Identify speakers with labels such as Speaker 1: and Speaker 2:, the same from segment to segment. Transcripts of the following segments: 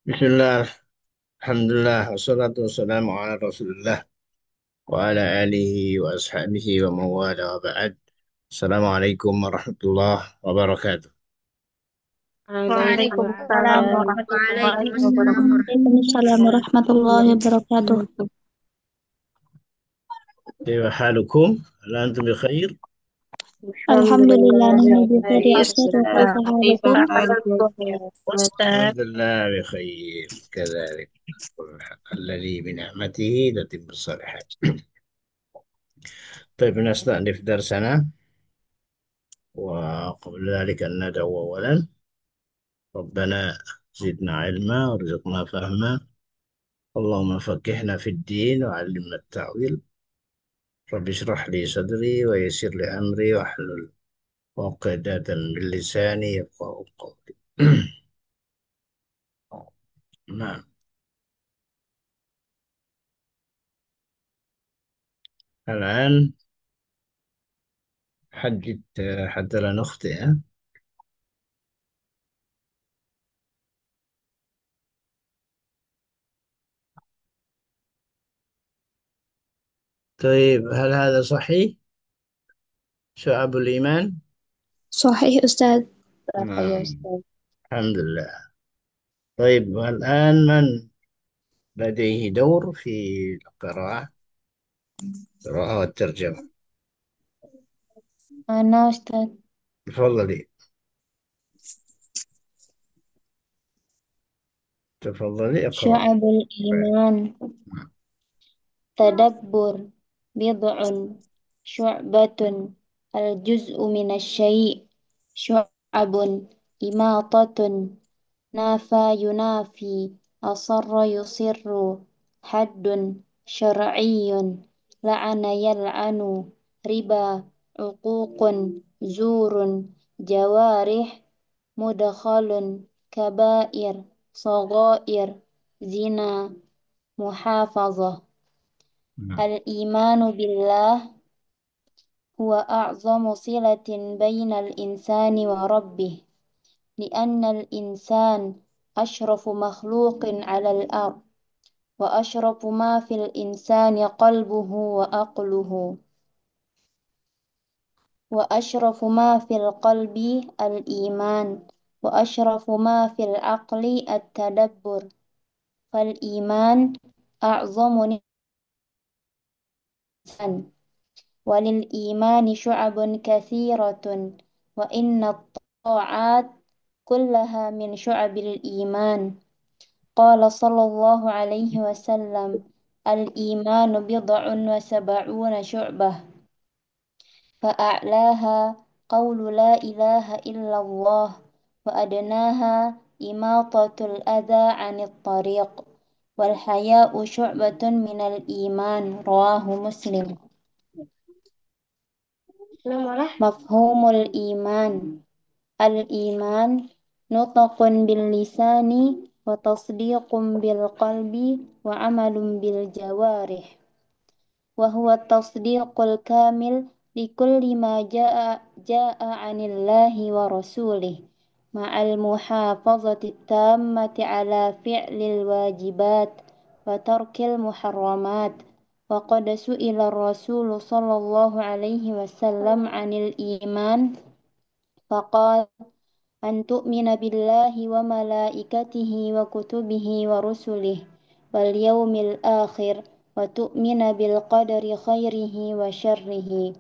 Speaker 1: بسم الله. الحمد لله والصلاة والسلام على رسول الله وعلى آله وأصحابه ومن والاه وبعد. السلام عليكم ورحمة الله وبركاته.
Speaker 2: وعليكم
Speaker 3: Waalaikumsalam
Speaker 2: السلام
Speaker 3: warahmatullahi
Speaker 2: ورحمة الله
Speaker 3: wabarakatuh.
Speaker 4: Waalaikumsalam warahmatullahi wabarakatuh.
Speaker 2: وبركاته.
Speaker 1: كيف حالكم؟ هل أنتم بخير؟
Speaker 2: الحمد
Speaker 4: Alhamdulillah
Speaker 2: لله
Speaker 4: nahnu bi khairi
Speaker 2: بخير.
Speaker 4: Ustaz wa
Speaker 2: كيف
Speaker 4: kaifa
Speaker 2: كيف
Speaker 4: halukum?
Speaker 2: حالك يا أستاذ؟
Speaker 1: الحمد لله بخير كذلك. الذي بنعمته تتم الصالحات. طيب نستأنف درسنا، وقبل ذلك أن ندعو أولا: ربنا زدنا علما وارزقنا فهما، اللهم فقهنا في الدين وعلمنا التأويل، رب اشرح لي صدري ويسر لي أمري واحلل عقدة من لساني يفقهوا قولي. نعم. الآن حدد حتى لا نخطئ. طيب هل هذا صحيح؟ شعب الإيمان؟
Speaker 4: Sahih Ustaz.
Speaker 2: صح يا
Speaker 1: نعم،
Speaker 2: أستاذ.
Speaker 1: الحمد لله. طيب والآن من لديه دور في القراءة والترجمة؟
Speaker 2: أنا أستاذ.
Speaker 1: تفضلي. تفضلي اقرأ.
Speaker 2: شعب الإيمان. تدبر. بضع. شعبة. الجزء من الشيء. شعب. إماطة. نافى ينافي. أصر يصر. حد. شرعي. لعن يلعن. ربا. عقوق. زور. جوارح. مدخل. كبائر. صغائر. زنا. محافظة.
Speaker 1: نعم.
Speaker 2: الإيمان بالله هو أعظم صلة بين الإنسان وربه، لأن الإنسان أشرف مخلوق على الأرض، وأشرف ما في الإنسان قلبه وعقله، وأشرف ما في القلب الإيمان، وأشرف ما في العقل التدبر. فالإيمان أعظم نعمة، وللإيمان شعب كثيرة، وإن الطاعات كلها من شعب الإيمان. قال صلى الله عليه وسلم: الإيمان بضع وسبعون شعبة، فأعلاها قول لا إله إلا الله، وأدناها إماطة الأذى عن الطريق، والحياء شعبة من الإيمان. رواه مسلم. مفهوم الإيمان: الإيمان نطق باللسان، وتصديق بالقلب، وعمل بالجوارح، وهو التصديق الكامل لكل ما جاء عن الله ورسوله، مع المحافظة التامة على فعل الواجبات وترك المحرمات. وقد سئل الرسول صلى الله عليه وسلم عن الإيمان فقال: أن تؤمن بالله وملائكته وكتبه ورسله واليوم الآخر، وتؤمن بالقدر خيره وشره.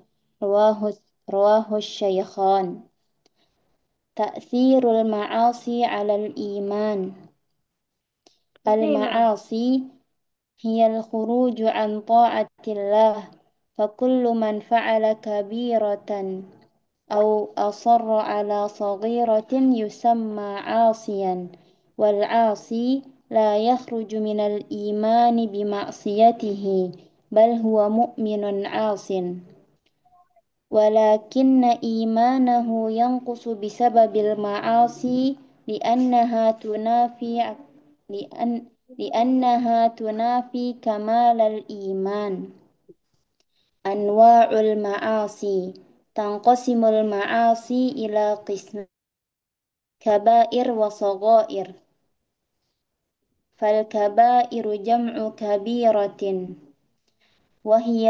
Speaker 2: رواه رواه الشيخان. تأثير المعاصي على الإيمان: المعاصي هي الخروج عن طاعة الله، فكل من فعل كبيرة أو أصر على صغيرة يسمى عاصيا، والعاصي لا يخرج من الإيمان بمعصيته، بل هو مؤمن عاص، ولكن إيمانه ينقص بسبب المعاصي، لأنها تنافي كمال الإيمان. أنواع المعاصي: تنقسم المعاصي إلى قسم: كبائر وصغائر. فالكبائر جمع كبيرة، وهي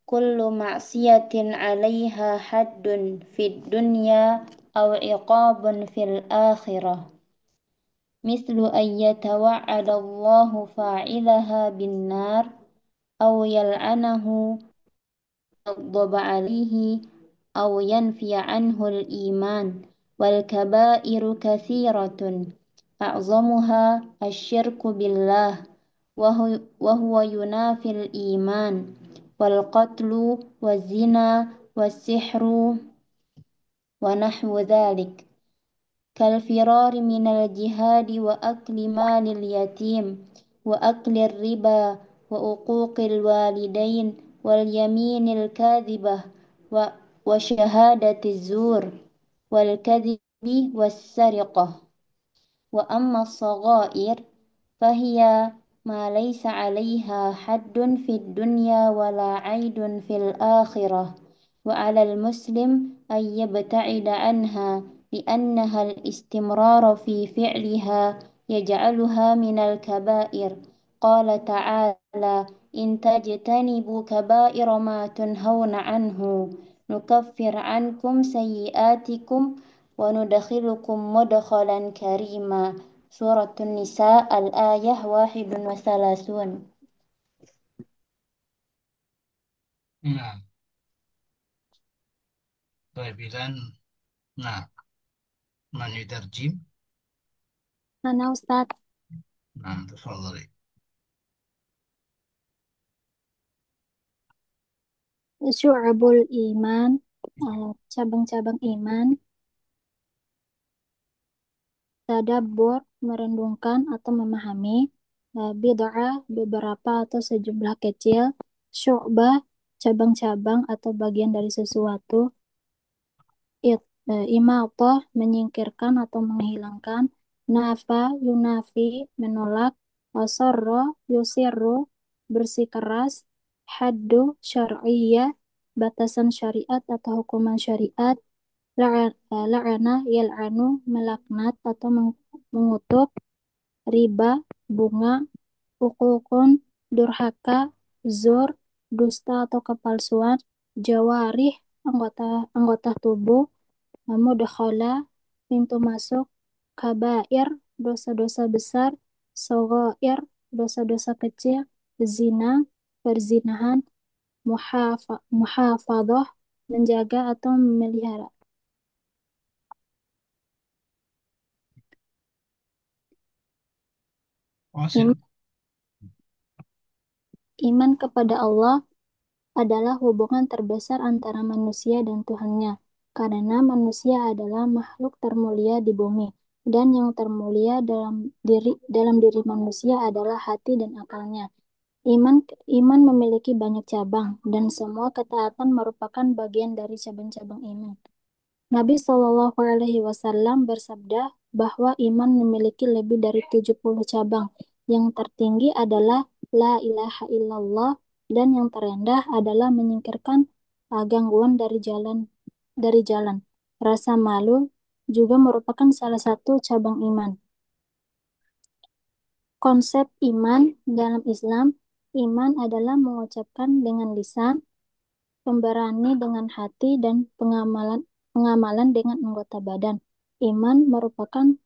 Speaker 2: كل معصية عليها حد في الدنيا أو عقاب في الآخرة، مثل أن يتوعد الله فاعلها بالنار أو يلعنه يغضب عليه أو ينفي عنه الإيمان. والكبائر كثيرة، أعظمها الشرك بالله، وهو ينافي الإيمان، والقتل والزنا والسحر ونحو ذلك، كالفرار من الجهاد وأكل مال اليتيم وأكل الربا وعقوق الوالدين واليمين الكاذبة وشهادة الزور والكذب والسرقة. وأما الصغائر فهي ما ليس عليها حد في الدنيا ولا عيد في الآخرة، وعلى المسلم أن يبتعد عنها، لأنها الاستمرار في فعلها يجعلها من الكبائر. قال تعالى: إن تجتنبوا كبائر ما تنهون عنه نكفر عنكم سيئاتكم وندخلكم مدخلا كريما. سورة النساء الآية 31.
Speaker 1: نعم. طيب إذن، نعم، من يترجم؟
Speaker 4: Mana Ustadz?
Speaker 1: نعم، تفضلي.
Speaker 4: Syu'abul iman, cabang-cabang iman, tadabbur, merenungkan atau memahami, bid'ah, beberapa atau sejumlah kecil, syu'bah, cabang-cabang atau bagian dari sesuatu, imatah, menyingkirkan atau menghilangkan, nafa, yunafi, menolak, asarra, yusiru, bersikeras, haddu, syar'iyyah, batasan syariat atau hukuman syariat, la'ana, yal'anu, melaknat atau mengutuk, riba, bunga, hukukun, durhaka, zur, dusta atau kepalsuan, jawarih, anggota tubuh, mudkhala, pintu masuk, kabair, dosa-dosa besar, sogoir, dosa-dosa kecil, zina, perzinahan, muhafadhah, menjaga atau memelihara.
Speaker 1: واصل.
Speaker 4: Iman kepada Allah adalah hubungan terbesar antara manusia dan Tuhannya, karena manusia adalah makhluk termulia di bumi, dan yang termulia dalam diri manusia adalah hati dan akalnya. Iman memiliki banyak cabang, dan semua ketaatan merupakan bagian dari cabang-cabang iman. Nabi Shallallahu Alaihi Wasallam bersabda bahwa iman memiliki lebih dari 70 cabang. Yang tertinggi adalah La ilaha illallah, dan yang terendah adalah menyingkirkan gangguan dari jalan. Rasa malu juga merupakan salah satu cabang iman. Konsep iman dalam Islam: iman adalah mengucapkan dengan lisan, pemberani dengan hati, dan pengamalan dengan anggota badan. Iman merupakan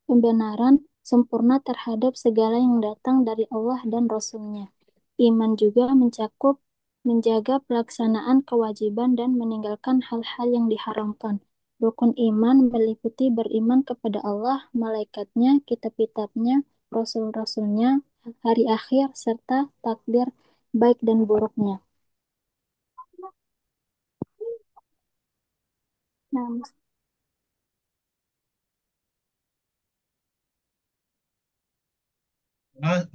Speaker 4: pembenaran sempurna terhadap segala yang datang dari Allah dan Rasul-Nya. Iman juga mencakup menjaga pelaksanaan kewajiban dan meninggalkan hal-hal yang diharamkan. Rukun iman meliputi beriman kepada Allah, malaikatnya, kitab-kitabnya, rasul-rasulnya, hari akhir, serta takdir baik dan buruknya. Nah,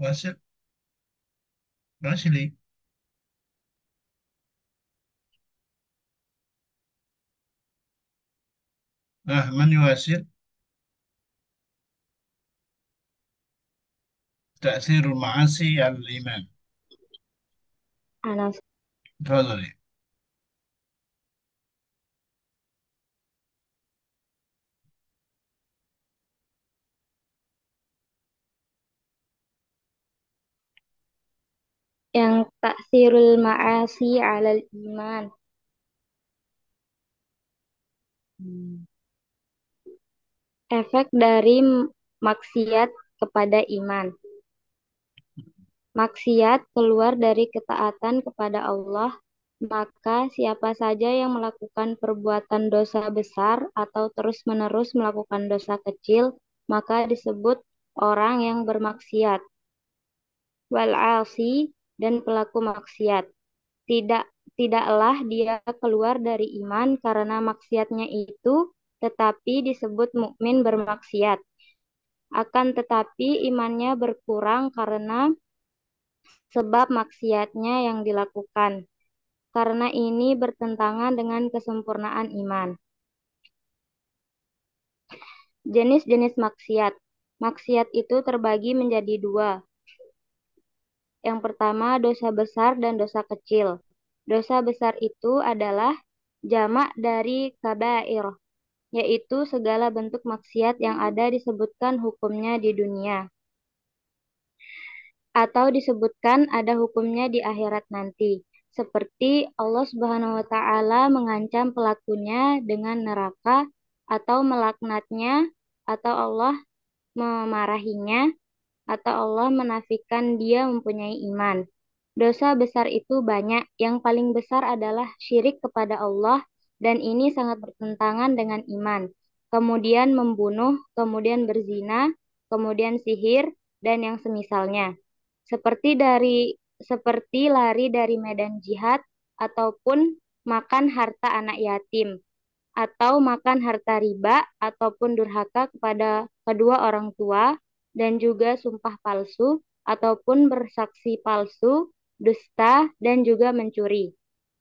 Speaker 1: واصل. واصلي. من يواصل؟ تأثير المعاصي على الإيمان.
Speaker 2: أنا
Speaker 1: تفضلي.
Speaker 2: yang taksirul ma'asi 'alal iman. Efek dari maksiat kepada iman. Maksiat keluar dari ketaatan kepada Allah, maka siapa saja yang melakukan perbuatan dosa besar atau terus-menerus melakukan dosa kecil, maka disebut orang yang bermaksiat. Wal asi dan pelaku maksiat. Tidak tidaklah dia keluar dari iman karena maksiatnya itu, tetapi disebut mukmin bermaksiat. Akan tetapi imannya berkurang karena sebab maksiatnya yang dilakukan. Karena ini bertentangan dengan kesempurnaan iman. Jenis-jenis maksiat. Maksiat itu terbagi menjadi dua. Yang pertama dosa besar dan dosa kecil. Dosa besar itu adalah jamak dari kabair, yaitu segala bentuk maksiat yang ada disebutkan hukumnya di dunia, atau disebutkan ada hukumnya di akhirat nanti. Seperti Allah Subhanahu wa taala mengancam pelakunya dengan neraka atau melaknatnya atau Allah memarahinya atau Allah menafikan dia mempunyai iman. Dosa besar itu banyak, yang paling besar adalah syirik kepada Allah dan ini sangat bertentangan dengan iman. Kemudian membunuh, kemudian berzina, kemudian sihir dan yang semisalnya. Seperti seperti lari dari medan jihad ataupun makan harta anak yatim atau makan harta riba ataupun durhaka kepada kedua orang tua dan juga sumpah palsu ataupun bersaksi palsu, dusta dan juga mencuri.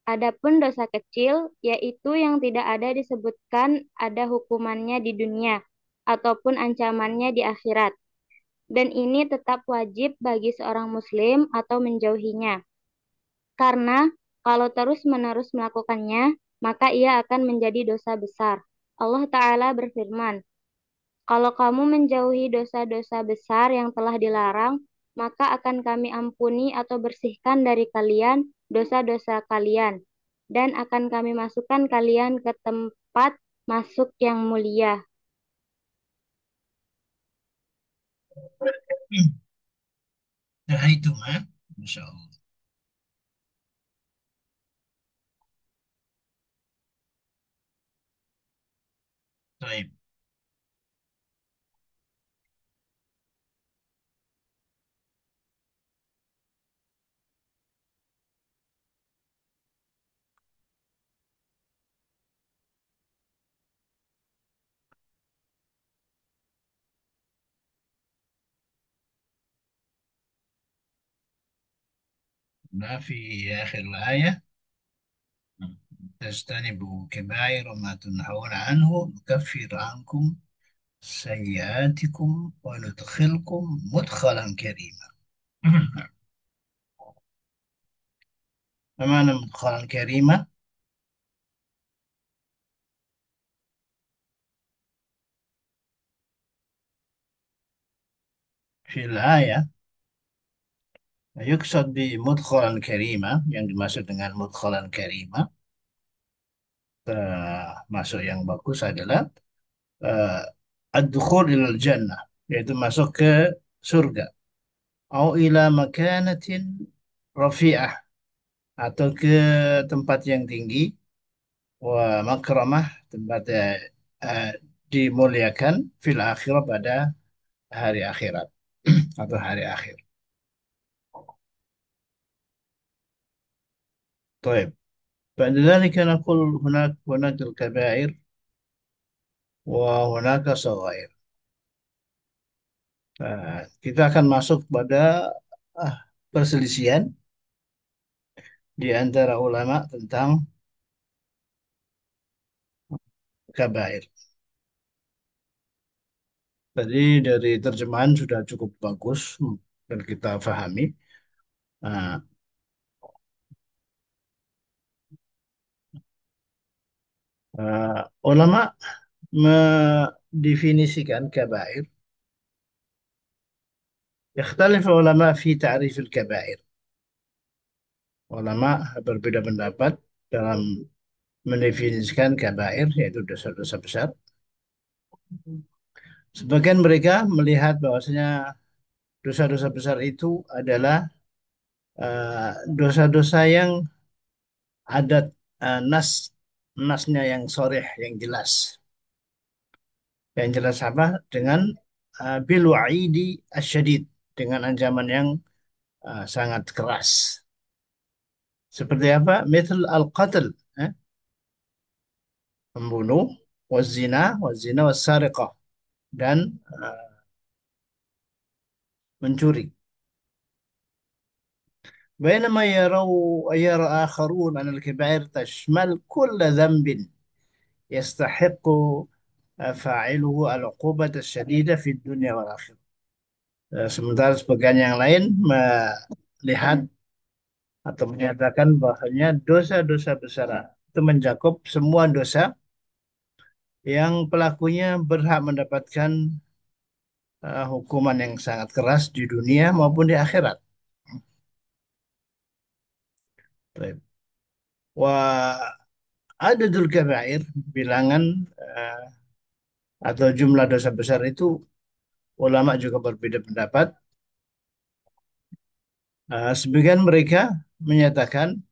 Speaker 2: Adapun dosa kecil yaitu yang tidak ada disebutkan ada hukumannya di dunia ataupun ancamannya di akhirat. Dan ini tetap wajib bagi seorang muslim atau menjauhinya. Karena kalau terus-menerus melakukannya, maka ia akan menjadi dosa besar. Allah Ta'ala berfirman, kalau kamu menjauhi dosa-dosa besar yang telah dilarang, maka akan kami ampuni atau bersihkan dari kalian dosa-dosa kalian, dan akan kami masukkan kalian ke tempat masuk yang mulia.
Speaker 1: انتهيتم ها؟ ما شاء الله. طيب. ما في آخر الآية، تجتنبوا كبائر ما تنهون عنه نكفر عنكم سيئاتكم وندخلكم مدخلا كريما. ما معنى مدخلا كريما؟ في الآية يقصد بمدخلا كريما yang dimaksud dengan mudkhalan karima, masuk yang bagus adalah eh, ad-dukhul ilal jannah, yaitu masuk ke surga, atau ila makanatin rafi'ah, atau ke tempat yang tinggi, wa makramah, tempat eh, dimuliakan, fil akhirah, pada hari akhirat atau hari akhir. طيب. بعد ذلك نقول هناك الكبائر وهناك صغائر. Kita akan masuk pada ah, perselisihan di antara ulama tentang kabair. Tadi dari terjemahan sudah cukup bagus dan kita pahami. Nah, ulama mendefinisikan kabair. يختلف العلماء في تعريف الكبائر. Ulama berbeda pendapat dalam mendefinisikan kabair, yaitu dosa-dosa besar. Sebagian mereka melihat bahwasanya dosa-dosa besar itu adalah dosa-dosa yang ada nasnya yang soreh, yang jelas. Yang jelas apa? Dengan bil wa'idi asyadid, dengan ancaman yang sangat keras. Seperti apa? Misal al-qatl, eh? Membunuh, wazina, wassariqah, dan mencuri. بينما يرى آخرون أن الكبائر تشمل كل ذنب يستحق فاعله العقوبة الشديدة في الدنيا والآخرة. Sementara sebagian yang lain melihat atau menyatakan bahwasanya dosa-dosa besar itu mencakup semua dosa yang pelakunya berhak mendapatkan hukuman yang sangat keras di dunia maupun di akhirat. Baik. Wa adadul kabair, bilangan eh, atau jumlah dosa besar itu ulama juga berbeda pendapat. Sebagian mereka menyatakan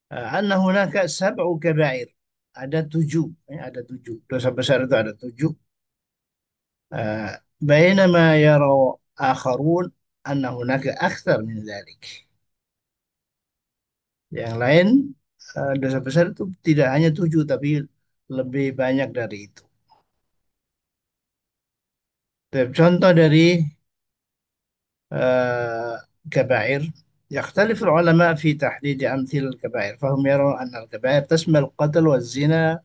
Speaker 1: anna hunaka sab'u kabair. Ada tujuh, ada tujuh. Dosa besar itu ada tujuh. بينما يرى آخرون أن هناك أكثر من ذلك. Yang lain, dosa besar itu tidak hanya tujuh, tapi lebih banyak dari itu. Contoh dari كبائر، يختلف العلماء في تحديد أمثلة الكبائر، فهم يرون أن الكبائر تشمل القتل والزنا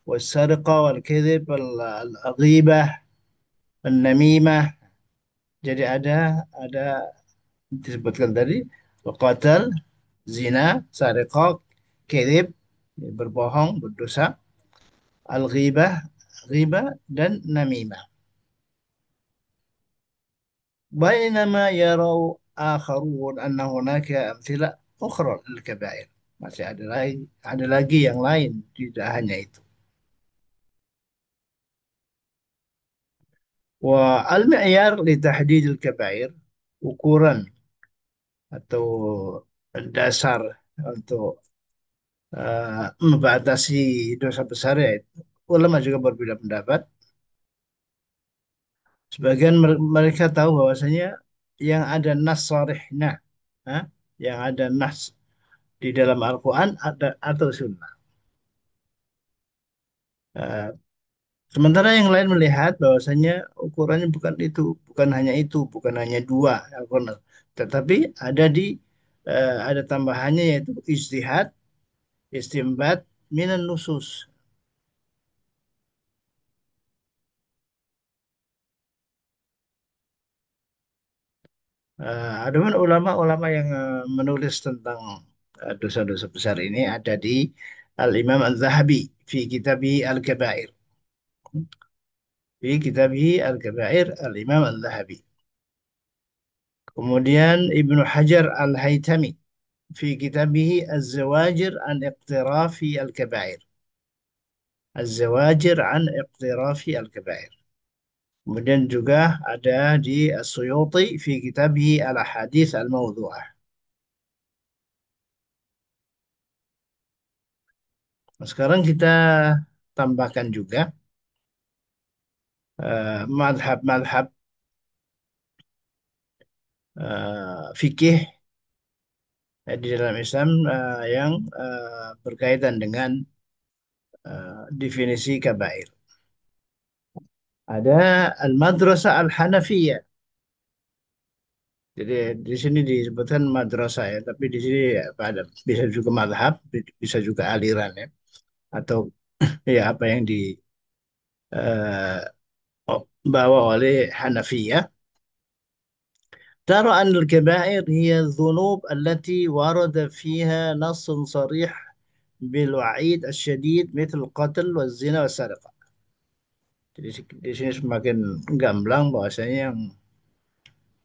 Speaker 1: والسرقة والكذب الغيبة النميمة. Jadi ada disebutkan tadi qatal, zina, sariqah, kedib, berbohong, berdosa, al-ghibah, ghibah dan namimah. بينما يرى آخرون أن هناك أمثلة أخرى للكبائر. Masih ada lagi yang lain, tidak hanya itu. والمعيار لتحديد الكبائر، ukuran atau dasar untuk membatasi dosa besar, ya ulama juga berbeda pendapat. Sebagian mereka tahu bahwasanya yang ada nas sarihnya, ah, yang ada nas di dalam Al-Quran ada atau Sunnah. Eh, Sementara yang lain melihat bahwasanya ukurannya bukan itu, bukan hanya itu, bukan hanya dua Al-Quran, tetapi ada tambahannya, yaitu ijtihad, istimbat, minan nusus. Adapun ulama-ulama yang menulis tentang dosa-dosa besar ini ada di Al-Imam Al-Zahabi fi kitabih Al-Kabair. Fi kitabih Al-Kabair Al-Imam Al-Zahabi. Kemudian Ibnu Hajar Al-Haytami fi kitabih Az-Zawajir an Iqtirafi Al-Kabair. Az-Zawajir an Iqtirafi Al-Kabair. Kemudian juga ada di As-Suyuti fi kitabih Al-Ahadits Al-Mawdu'ah. Nah, sekarang kita tambahkan juga madhab-madhab fikih di dalam Islam yang berkaitan dengan definisi kabair. Ada al-madrasah al-Hanafiyah. Jadi di sini disebutkan madrasah, ya, tapi di sini ada bisa juga madhab, bisa juga aliran, ya, atau ya apa yang dibawa oleh Hanafiyah. ترى أن الكبائر هي الذنوب التي ورد فيها نص صريح بالوعيد الشديد مثل القتل والزنا والسرقة. Jadi di sini semakin gamblang bahwasanya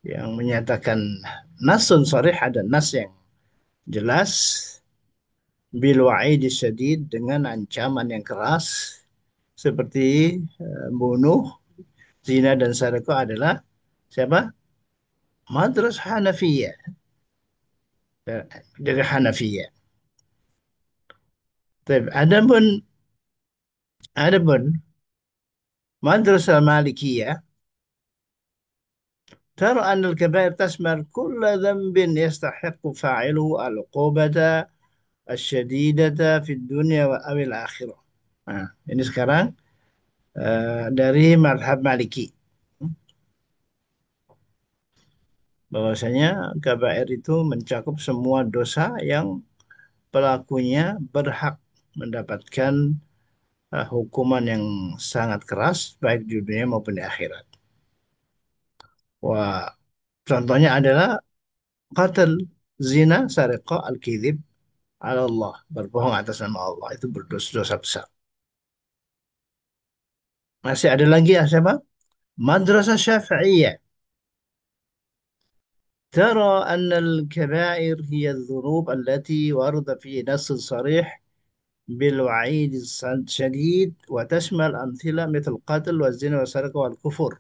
Speaker 1: yang menyatakan nasun sharih, ada nas yang jelas bil wa'id syadid, dengan ancaman yang keras seperti bunuh, zina dan sariko adalah siapa? Madrasah Hanafiyah, dari Hanafiyah. Tapi ada pun Madrasah Malikiyah ترى أن الكبائر تشمل كل ذنب يستحق فاعله العقوبة الشديدة في الدنيا أو الآخرة. Nah, ini sekarang dari mazhab Maliki, bahwasanya kabair itu mencakup semua dosa yang pelakunya berhak mendapatkan hukuman yang sangat keras baik di dunia maupun di akhirat. Wah, contohnya adalah qatal, zina, sariqah, al-kidhib ala Allah, berbohong atas nama Allah, itu berdosa besar. Masih ada lagi ya siapa? Madrasah Syafi'iyah ترى أن الكبائر هي الذنوب التي ورد في نص صريح بالوعيد الشديد وتشمل أمثلة مثل القتل والزنا والسرقة والكفر.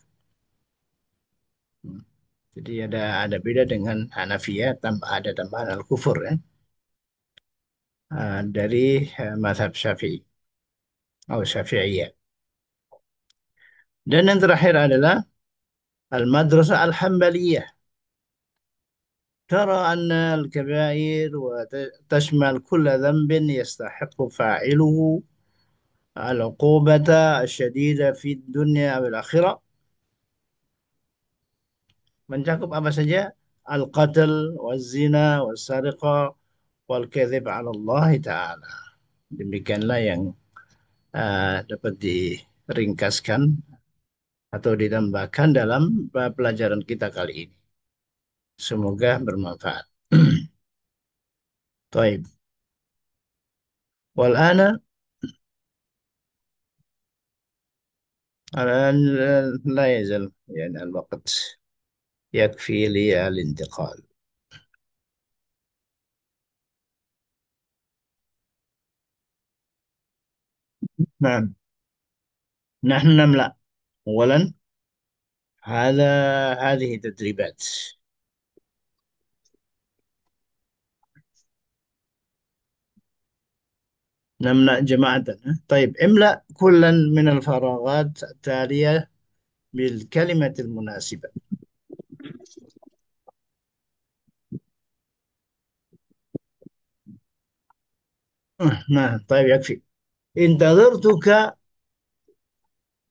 Speaker 1: Jadi ada beda dengan Hanafiyah, ada tambahan al-kufur ya, dari mazhab Syafi'i atau Syafi'iyah. Dan yang terakhir adalah al-madrasah al-Hambaliyah. ترى أن الكبائر وتشمل كل ذنب يستحق فاعله العقوبة الشديدة في الدنيا أو الآخرة. Mencakup apa saja? Al-qatl, wal-zina, wal-sariqah, wal-kadhib ala Allah Ta'ala. Demikianlah yang dapat diringkaskan atau ditambahkan dalam pelajaran kita kali ini. Semoga bermanfaat. طيب. والآن الآن لا يزال يعني الوقت يكفي لي الانتقال. نعم، نحن نملأ أولا هذه تدريبات. نملأ جماعة. طيب، املأ كلا من الفراغات التالية بالكلمة المناسبة. نعم، طيب يكفي. انتظرتك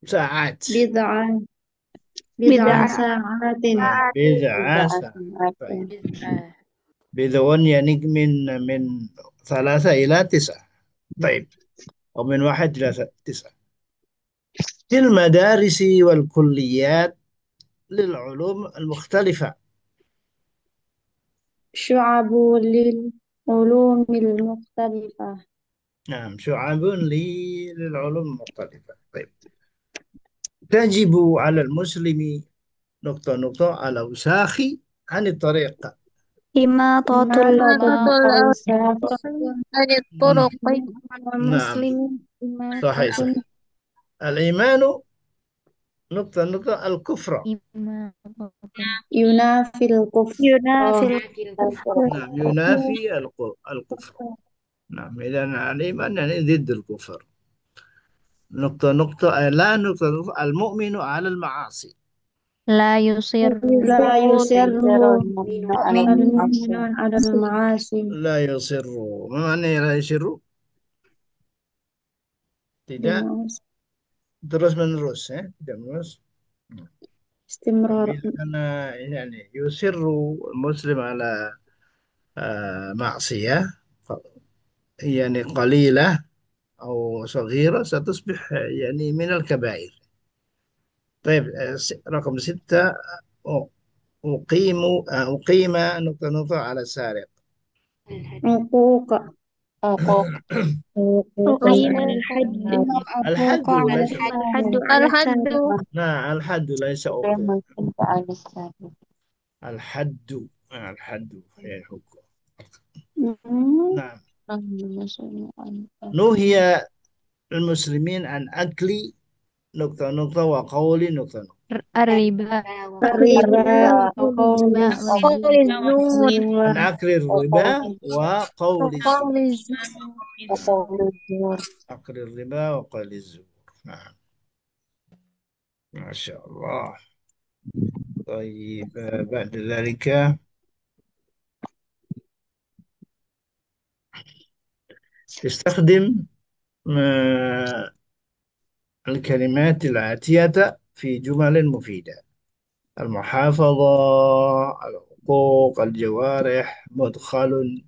Speaker 1: ساعات.
Speaker 3: بضع
Speaker 2: Bid'ah
Speaker 3: بضع ساعات.
Speaker 1: بضع ساعات. طيب، بضع يعني من 3 إلى 9. طيب، أو من 1 إلى 9. في المدارس والكليات للعلوم المختلفة.
Speaker 3: شعب للعلوم المختلفة.
Speaker 1: نعم، شعب للعلوم المختلفة. طيب، تجب على المسلم نقطة نقطة الأوساخ عن الطريق.
Speaker 2: imatatul
Speaker 3: إماطة الأوساخ
Speaker 2: dari
Speaker 1: مم.
Speaker 2: turuq
Speaker 1: نعم،
Speaker 2: muslim
Speaker 1: صحيح
Speaker 2: imatatun
Speaker 1: صحيح. الإيمان نقطة نقطة الكفر.
Speaker 3: ينافي الكفر.
Speaker 2: yunafil kufr.
Speaker 1: نعم، ينافي الكفر. نعم، إذا الإيمان يعني ضد الكفر. نقطة نقطة لا نقطة نقطة المؤمن على المعاصي.
Speaker 2: La yusirru
Speaker 3: لا يصر
Speaker 2: mu'minun
Speaker 3: المؤمن على المعاصي.
Speaker 1: لا يصر. ما معنى لا يصر؟ tidak
Speaker 3: بالمعاصي
Speaker 1: terus menerus ya, tidak menerus.
Speaker 3: استمرار.
Speaker 1: karena يعني يصر المسلم على معصية يعني قليلة أو صغيرة ستصبح يعني من الكبائر. طيب، رقم 6. أقيم أقيم نقطة نقطة على السارق.
Speaker 3: عقوق
Speaker 4: حقوق
Speaker 3: عقوق
Speaker 2: uqima
Speaker 3: الحد.
Speaker 1: الحد ليس
Speaker 2: al-haddu ala
Speaker 1: نعم، الحد ليس عقوق.
Speaker 4: ممكن على السابق.
Speaker 1: الحد. الحد يعني حكم.
Speaker 3: Hmm.
Speaker 1: نعم.
Speaker 3: Alhamdulillah.
Speaker 1: نهي المسلمين عن أكل نقطة نقطة وقول نقطة نقطة.
Speaker 4: الربا
Speaker 3: Riba,
Speaker 2: الربا
Speaker 3: وقول
Speaker 4: والربا
Speaker 2: وقول الزور
Speaker 1: عن
Speaker 3: الزور.
Speaker 1: أكل الربا وقول الزور.
Speaker 2: وقول الزور
Speaker 1: نعم.
Speaker 3: وقول الزور.
Speaker 1: أكل الربا وقول الزور. نعم. ما شاء الله. طيب بعد ذلك استخدم آه، الكلمات الآتية في جمل مفيدة: المحافظة، الحقوق، الجوارح، مدخل،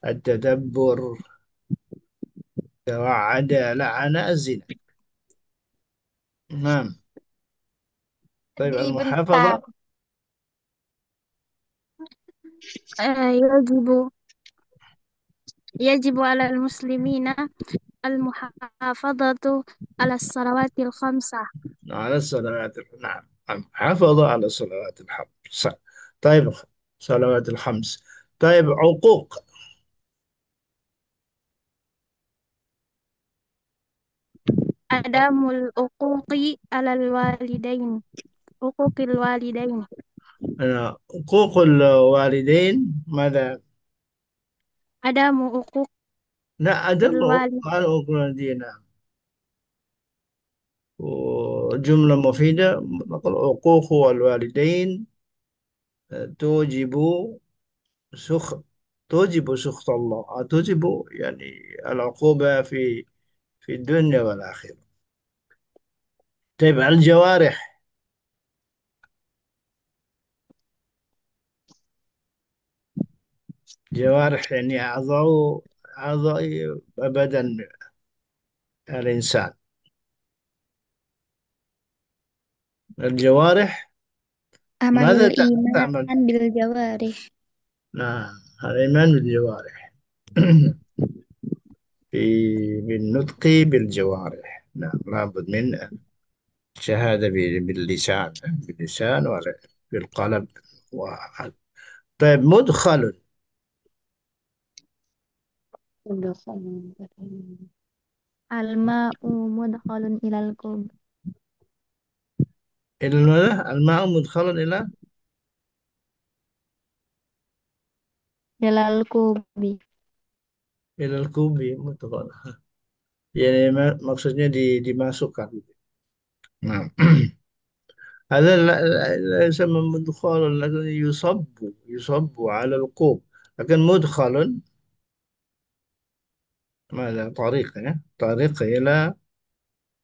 Speaker 1: التدبر، توعد، لعن، الزنا. نعم. طيب
Speaker 4: Jadi bentar.
Speaker 1: المحافظة.
Speaker 4: يجب على المسلمين المحافظة على الصلوات الخمسة.
Speaker 1: على الصلوات. نعم، المحافظة على الصلوات الخمس. طيب صلوات الخمس. طيب عقوق.
Speaker 4: عدم الحقوق على الوالدين. حقوق الوالدين.
Speaker 1: حقوق الوالدين ماذا؟
Speaker 4: عدم حقوق
Speaker 1: لا، عدم
Speaker 4: الوالد.
Speaker 1: حقوق الوالدين. نعم. وجملة مفيدة نقول حقوق الوالدين توجب سخ توجب سخط الله، توجب يعني العقوبة في الدنيا والآخرة. طيب الجوارح. جوارح يعني أعضاء بدن الإنسان. الجوارح
Speaker 2: عمل
Speaker 1: ماذا تعمل؟
Speaker 2: الإيمان بالجوارح.
Speaker 1: نعم، الإيمان بالجوارح. بالنطق بالجوارح. نعم، لابد من الشهادة باللسان وبالقلب. و... طيب مدخل.
Speaker 4: الماء مدخل إلى القلب.
Speaker 1: الماء مدخل
Speaker 4: إلى القلب.
Speaker 1: إلى الكوب. مدخل يعني maksudnya dimasukkan. Nah, هذا لا يسمى مدخل، لكن يصب على الكوب. لكن مدخل ماذا؟ طريق، طريق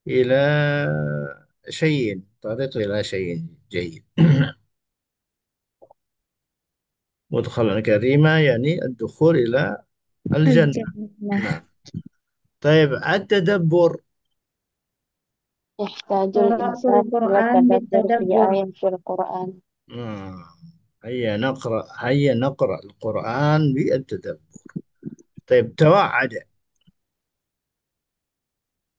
Speaker 1: إلى شيء، طريق إلى شيء جيد. مدخل كريمة يعني الدخول إلى الجنة.
Speaker 2: الجنة.
Speaker 1: نعم. طيب التدبر.
Speaker 3: يحتاج
Speaker 2: قراءة
Speaker 3: الإنسان إلى
Speaker 2: القرآن
Speaker 3: التدبر في
Speaker 2: بالتدبر.
Speaker 3: آية القرآن.
Speaker 1: نعم. هيا نقرأ القرآن بالتدبر. طيب توعد.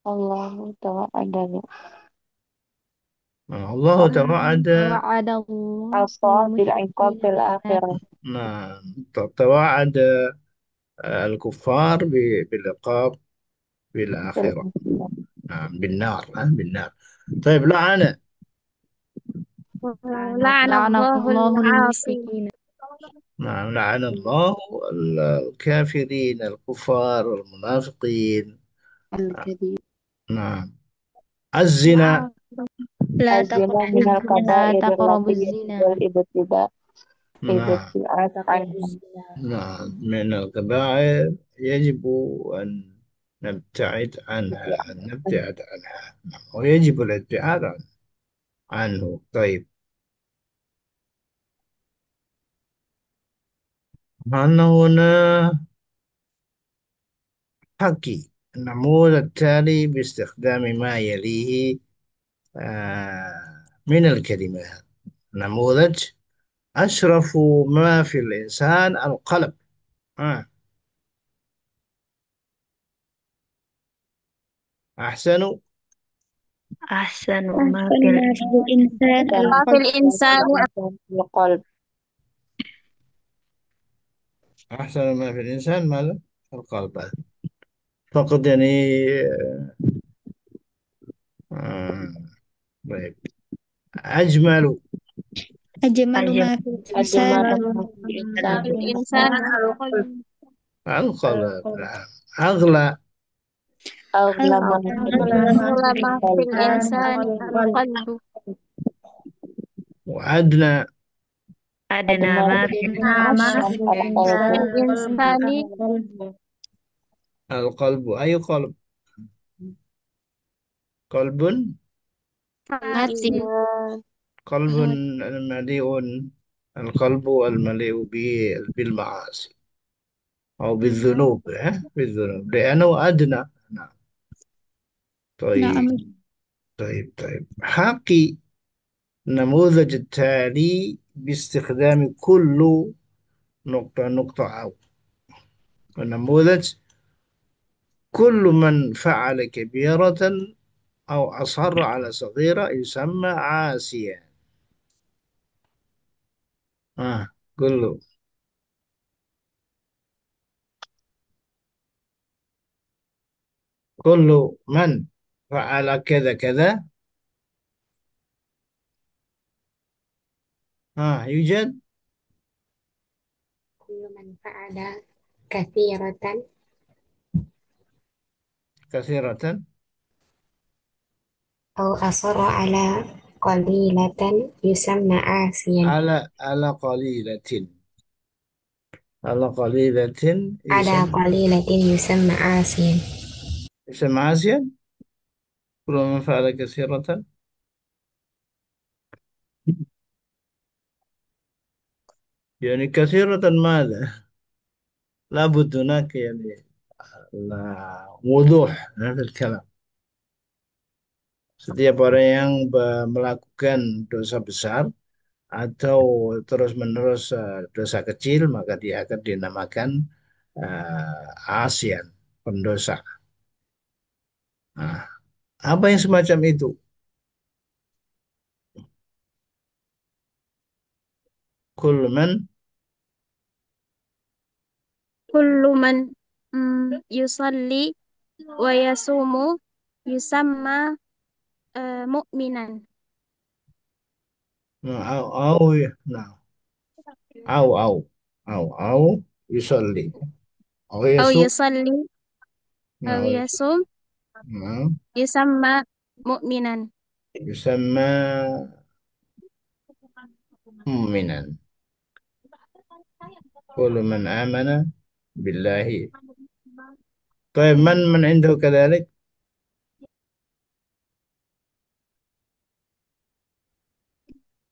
Speaker 3: الله توعد
Speaker 1: الله توعد.
Speaker 4: وعد الله
Speaker 3: عصا بالعقاب
Speaker 4: المتقين
Speaker 3: في
Speaker 4: جنات.
Speaker 3: الآخرة.
Speaker 1: نعم. توعد الكفار بالعقاب
Speaker 3: في
Speaker 1: بالآخرة.
Speaker 3: الآخرة.
Speaker 1: نعم، بالنار. بالنار. طيب لعنة.
Speaker 2: لعن
Speaker 4: لعن
Speaker 2: الله
Speaker 4: الله
Speaker 2: العاصي.
Speaker 4: المشركين.
Speaker 1: نعم، لعن الله الكافرين، الكفار، المنافقين.
Speaker 3: الكذب.
Speaker 1: نعم. الزنا.
Speaker 2: لا
Speaker 3: الزنا
Speaker 2: تقربوا
Speaker 3: من
Speaker 4: لا
Speaker 2: الزنا.
Speaker 3: الكبائر
Speaker 4: تقربوا
Speaker 3: التي يجب
Speaker 4: الزنا.
Speaker 1: نعم.
Speaker 3: الابتعاد
Speaker 4: تقربوا
Speaker 3: عنها.
Speaker 4: الزنا.
Speaker 1: نعم، من الكبائر يجب أن نبتعد عنها. نعم. ويجب الابتعاد عنه. طيب هنا حكي النموذج التالي باستخدام ما يليه من الكلمات. نموذج: أشرف ما في الإنسان القلب. آه. أحسن
Speaker 2: أحسن ما في الإنسان
Speaker 3: أحسن
Speaker 2: القلب.
Speaker 4: في
Speaker 3: ما في
Speaker 4: الإنسان
Speaker 3: الإنسان في القلب.
Speaker 1: أحسن ما في الإنسان ماذا؟ القلب. فقد يعني آه، طيب. أجمل
Speaker 4: أجمل
Speaker 3: أجمل
Speaker 4: ما في الإنسان
Speaker 3: أجمل ما في
Speaker 2: ما
Speaker 3: الإنسان
Speaker 2: في الإنسان القلب.
Speaker 1: القلب. نعم. أغلى
Speaker 3: أغلى ما في
Speaker 2: أغلى ما في
Speaker 3: الإنسان
Speaker 2: الإنسان القلب.
Speaker 1: وأدنى
Speaker 3: أدنى ما في
Speaker 2: ما
Speaker 3: الإنسان
Speaker 2: في
Speaker 3: القلب.
Speaker 2: الإنسان
Speaker 1: القلب. أي قلب؟ قلب.
Speaker 2: ماتي.
Speaker 1: قلب مليء. القلب المليء بالمعاصي أو بالذنوب، بالذنوب لأنه أدنى. نعم. طيب.
Speaker 4: نعم.
Speaker 1: طيب حقي النموذج التالي باستخدام كل نقطة نقطة أو النموذج: كل من فعل كبيرة أو أصر على صغيرة يسمى عاسيا. كل كل من فعل كذا كذا. يوجد
Speaker 5: كل من فعل كثيرة
Speaker 1: كثيرة.
Speaker 5: أو أصر على قليلة يسمى عاصيا.
Speaker 1: على قليلة. على قليلة
Speaker 5: على قليلة يسمى عاصيا.
Speaker 1: يسمى عاسيا. كل من فعل كثيرة. يعني كثيرة ماذا؟ لابد هناك يعني وضوح في الكلام. Setiap orang yang melakukan dosa besar atau terus-menerus dosa kecil, maka dia akan dinamakan Asian, pendosa. Nah, apa yang semacam itu? Kulman.
Speaker 2: كل من يصلي ويصوم يسمى مؤمنا.
Speaker 1: Nah, au yusolli au
Speaker 2: أو
Speaker 1: yasu.
Speaker 2: يصلي أو
Speaker 1: Nah,
Speaker 2: يصوم
Speaker 1: nah,
Speaker 2: يسمى مؤمنا.
Speaker 1: yusamma mu'minan. Kullu man amana billahi. طيب من عنده كذلك؟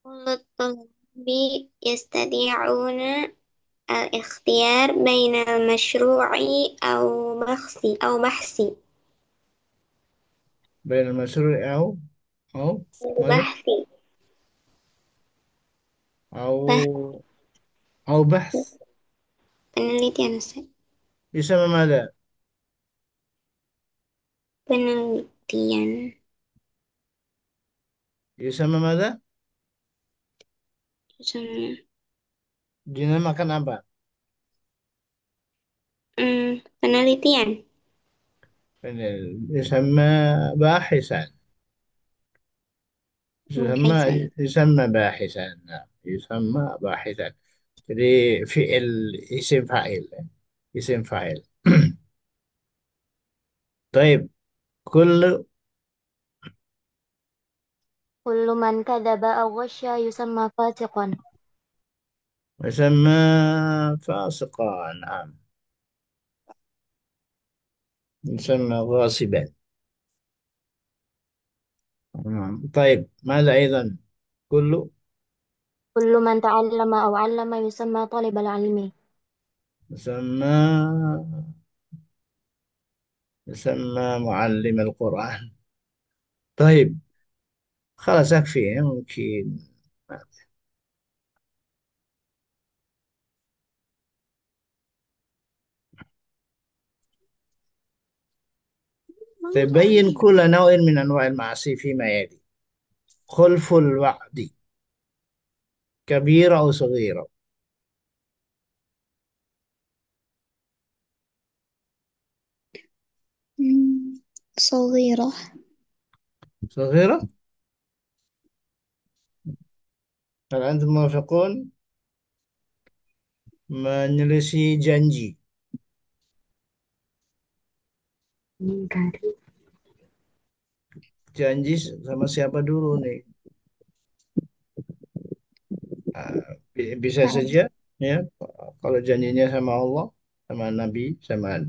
Speaker 6: كل الطلاب يستطيعون الاختيار بين المشروع أو بحث
Speaker 1: بين المشروع أو ماذا؟
Speaker 6: البحث بحث
Speaker 1: أو أو بحث.
Speaker 6: penelitian Ustaz.
Speaker 1: يسمى ماذا؟
Speaker 6: Penelitian
Speaker 1: يسمى ماذا؟
Speaker 6: sama
Speaker 1: Dinamakan apa?
Speaker 6: penelitian
Speaker 1: يسمى باحثا.
Speaker 6: bahasan.
Speaker 1: يسمى باحثا. نعم. يسمى باحثا. Jadi fi'il isim fa'il. Isim fa'il. طيب. كل
Speaker 5: كل من كذب أو غش يسمى فاسقا.
Speaker 1: يسمى فاسقا. نعم. يسمى غاصبا. طيب ماذا أيضا؟ كل
Speaker 5: كل من تعلم أو علم يسمى طالب العلم.
Speaker 1: يسمى معلم القرآن. طيب خلاص أكفي ممكن. تبين كل نوع من أنواع المعاصي فيما يلي: خلف الوعد، كبيرة أو صغيرة.
Speaker 6: صغيرة.
Speaker 1: صغيرة. هل أنتم موافقون؟ Menyelisih janji. Janji sama siapa dulu nih? Bisa saja ya. Kalau janjinya sama Allah, sama Nabi, sama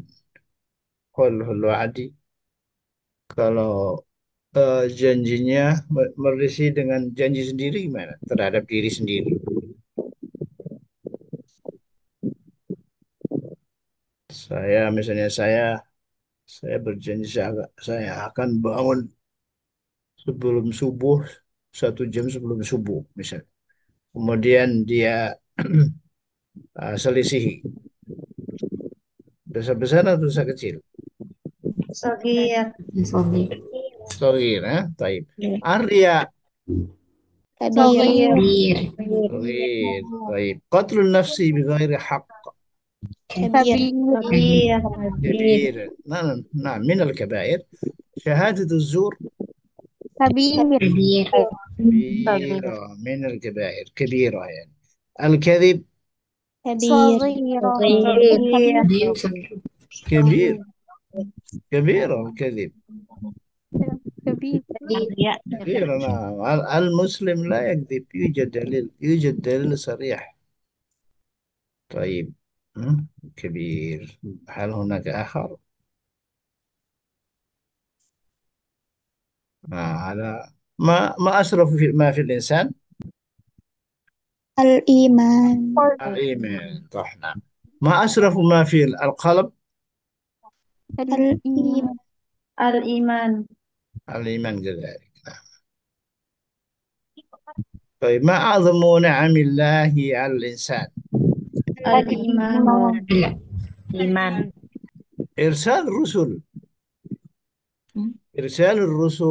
Speaker 1: Qul wa'adi. Kalau janjinya merisi dengan janji sendiri gimana? Terhadap diri sendiri. Misalnya saya berjanji saya akan bangun sebelum subuh, 1 jam sebelum subuh misalnya. Kemudian dia selisihi. Besar-besar atau dosa kecil?
Speaker 3: صغير.
Speaker 1: Sorry, طيب. Arya.
Speaker 6: كبيرة.
Speaker 3: صغير.
Speaker 1: صغير. طيب. قتل النفس بغير حق.
Speaker 6: كبيرة.
Speaker 3: كبير.
Speaker 1: كبير. نعم نعم، من الكبائر. شهادة الزور.
Speaker 6: كبير.
Speaker 1: كبيرة من الكبائر، كبيرة يعني. الكذب.
Speaker 6: كبير.
Speaker 3: صغير.
Speaker 1: كبير. كبيرة الكذب.
Speaker 6: كبير.
Speaker 1: كبيرة. نعم. المسلم لا يكذب. يوجد دليل صريح. طيب. كبير. هل هناك آخر؟ هذا ما أشرف ما في الإنسان.
Speaker 6: الإيمان.
Speaker 1: الإيمان، صح. نعم. ما أشرف ما في القلب.
Speaker 6: الإيمان.
Speaker 3: الإيمان.
Speaker 1: الإيمان كذلك. نعم. طيب، ما أعظم نعم الله على الإنسان.
Speaker 3: الإيمان. إيمان.
Speaker 1: إرسال الرسل. إرسال الرسل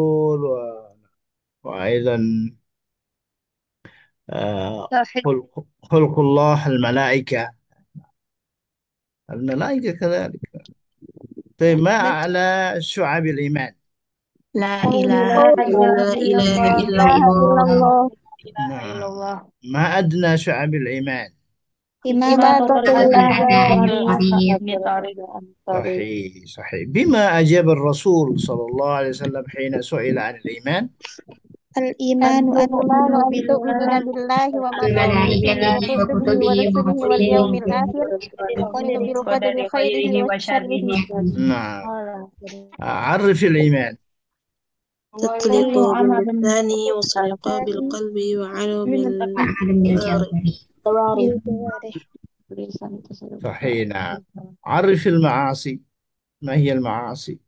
Speaker 1: وأيضا خلق الله الملائكة. الملائكة كذلك. طيب، ما أعلى شعب الإيمان.
Speaker 3: لا إله إلا الله.
Speaker 1: نعم. ما أدنى شعب الإيمان.
Speaker 6: إماتة
Speaker 1: صحيح صحيح. بما أجاب الرسول صلى الله عليه وسلم حين سئل عن الإيمان.
Speaker 6: الإيمان أن تؤمن بالله وملائكته وكتبه ورسله واليوم الآخر وتؤمن بالقدر خيره وشره.
Speaker 1: نعم. عرف الإيمان.
Speaker 7: تصديق باللسان وصدق بالقلب وعمل بالجوارح.
Speaker 1: صحيح. نعم. عرف المعاصي. ما هي المعاصي؟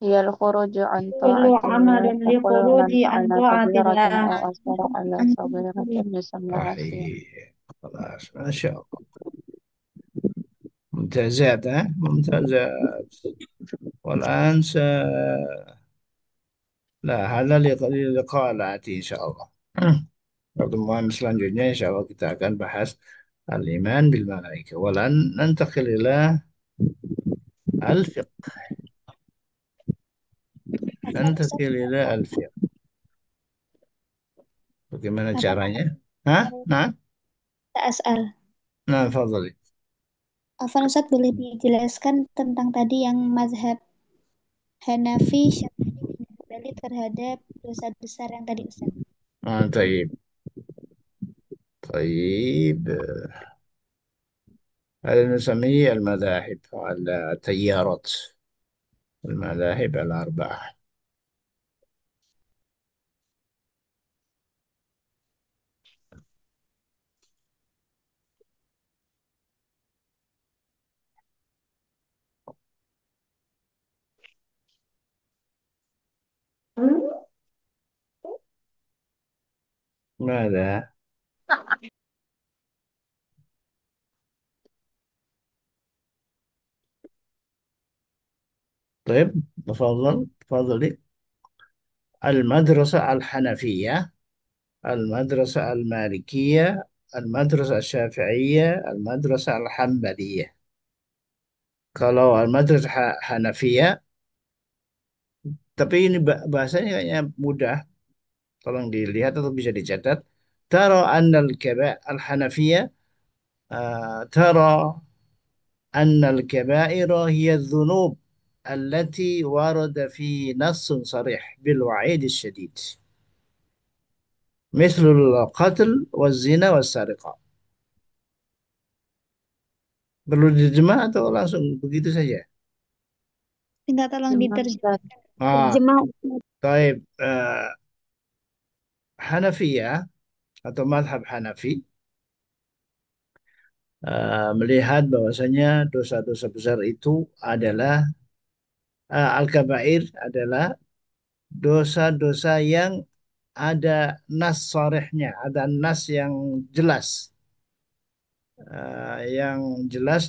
Speaker 3: هي الخروج عن طاعة الله وخروج عن طاعة الله أو أثر على صغيرة يسمى عصيان.
Speaker 1: صحيح. خلاص، ما شاء الله. ممتازات، ممتازات. والآن لا، هذا لقاء الآتي إن شاء الله. pertemuan selanjutnya insya Allah kita akan bahas al-iman bil malaika. Walan nantakil ila al-fiqh. Nantakil ila al-fiqh. Bagaimana caranya? Nah,
Speaker 5: أسأل.
Speaker 1: nah, fadhali.
Speaker 5: Afwan Ustadz, boleh dijelaskan tentang tadi yang mazhab Hanafi, Syafi'i kembali terhadap dosa besar yang tadi Ustadz?
Speaker 1: طيب. طيب. هذا نسميه المذاهب التيارات. المذاهب الأربعة. ماذا؟ طيب، تفضلي. المدرسة الحنفية، المدرسة المالكية، المدرسة الشافعية، المدرسة الحنبلية. Kalau المدرسة حنفية Tapi ini bahasanya kayaknya mudah. Tolong dilihat atau bisa dicatat. Tara annal kaba al-Hanafiyah tara annal kabaira hiya dhunub التي ورد في نص صريح بالوعيد الشديد مثل القتل والزنا والسرقة. Perlu diterjemah atau langsung begitu saja?
Speaker 5: Minta tolong
Speaker 3: Terima Ustaz.
Speaker 5: diterjemahkan.
Speaker 1: Ah,
Speaker 6: Terjemah.
Speaker 1: Taib. Hanafiyah atau madhab Hanafi melihat bahwasanya dosa-dosa besar itu adalah al-kabair adalah dosa-dosa yang ada nas sorehnya, ada nas yang jelas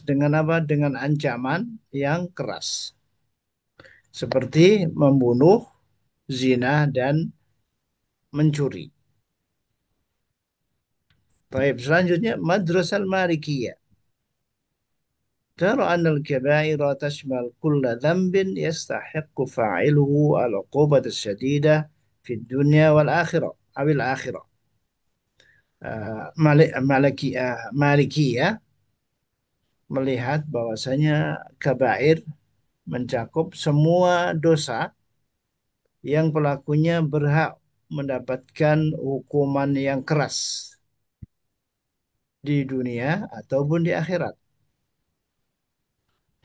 Speaker 1: dengan apa? Dengan ancaman yang keras, seperti membunuh, zina dan mencuri. Baik, selanjutnya Madrasah Malikiyah. ترى أن الكبائر تشمل كل ذنب يستحق فاعله العقوبة الشديدة في الدنيا والآخرة أو الآخرة. Malikiyah melihat bahwasanya kabair mencakup semua dosa yang pelakunya berhak mendapatkan hukuman yang keras di dunia ataupun di akhirat.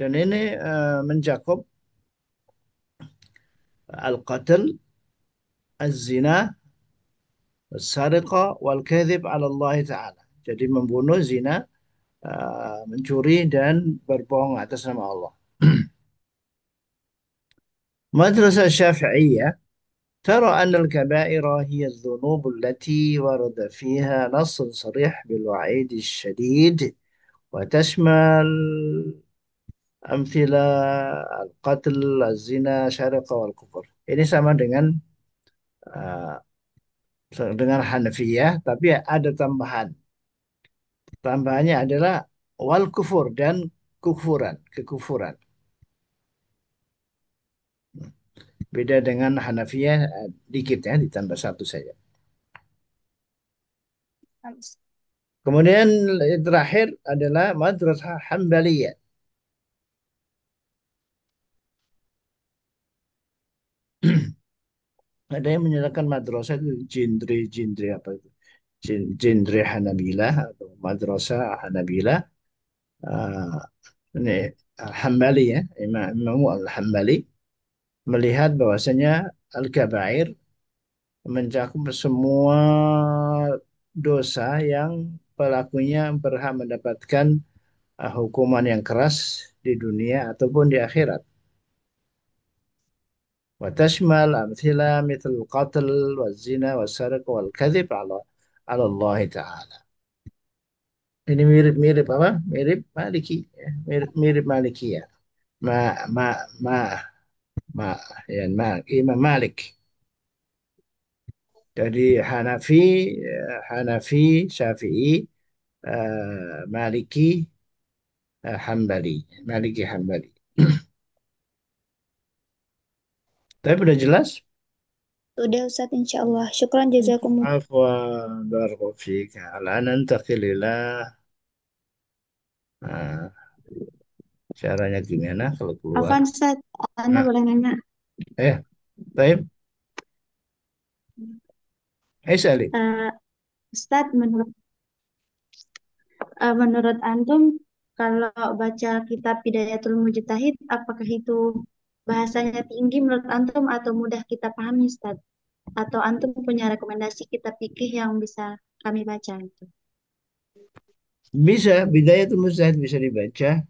Speaker 1: Dan ini mencakup al-qatl, az-zina, as-sariqah, wal-kadhib ala Allah Ta'ala. Jadi membunuh, zina, mencuri, dan berbohong atas nama Allah. Madrasah Syafi'iyah ترى أن الكبائر هي الذنوب التي ورد فيها نص صريح بالوعيد الشديد وتشمل أمثلة القتل, الزنا, syarqah, wal kufur. Ini sama uh, dengan Hanafiyah, tapi ada tambahan. Tambahannya adalah wal kufur dan kekufuran. Beda dengan Hanafiyah dikit ya, ditambah satu saja. Kemudian terakhir adalah Madrasah Hambaliyah. Ada yang menyatakan madrasah itu jindri apa itu? Jindri Hanabilah atau madrasah Hanabilah. Ah, ini Hambali ya, Imam Al-Hambali melihat bahwasanya al-kabair mencakup semua dosa yang pelakunya berhak mendapatkan hukuman yang keras di dunia ataupun di akhirat. وتشمل أمثلة مثل القتل والزنا والسرقة والكذب على الله Ta'ala. Ini mirip-mirip apa? Mirip Maliki, ya. Mirip Maliki ya. Ma ma ma ma ya Imam Malik. Jadi Hanafi, Syafi'i, Maliki, Hambali, Maliki Hambali. Tapi udah jelas?
Speaker 5: Udah Ustaz, insya Allah. Syukran jazakumullah.
Speaker 1: Afwan, barakallahu fiik. Al'an nantaqil ila caranya gimana kalau keluar?
Speaker 6: Afan Ustaz, Anda
Speaker 1: Nah,
Speaker 6: boleh nanya.
Speaker 1: baik. Sali.
Speaker 6: Ustaz, menurut antum, kalau baca kitab Bidayatul Mujtahid, apakah itu bahasanya tinggi menurut antum atau mudah kita pahami, Ustaz? Atau antum punya rekomendasi kitab fikih yang bisa kami baca itu?
Speaker 1: Bisa, Bidayatul Mujtahid bisa dibaca.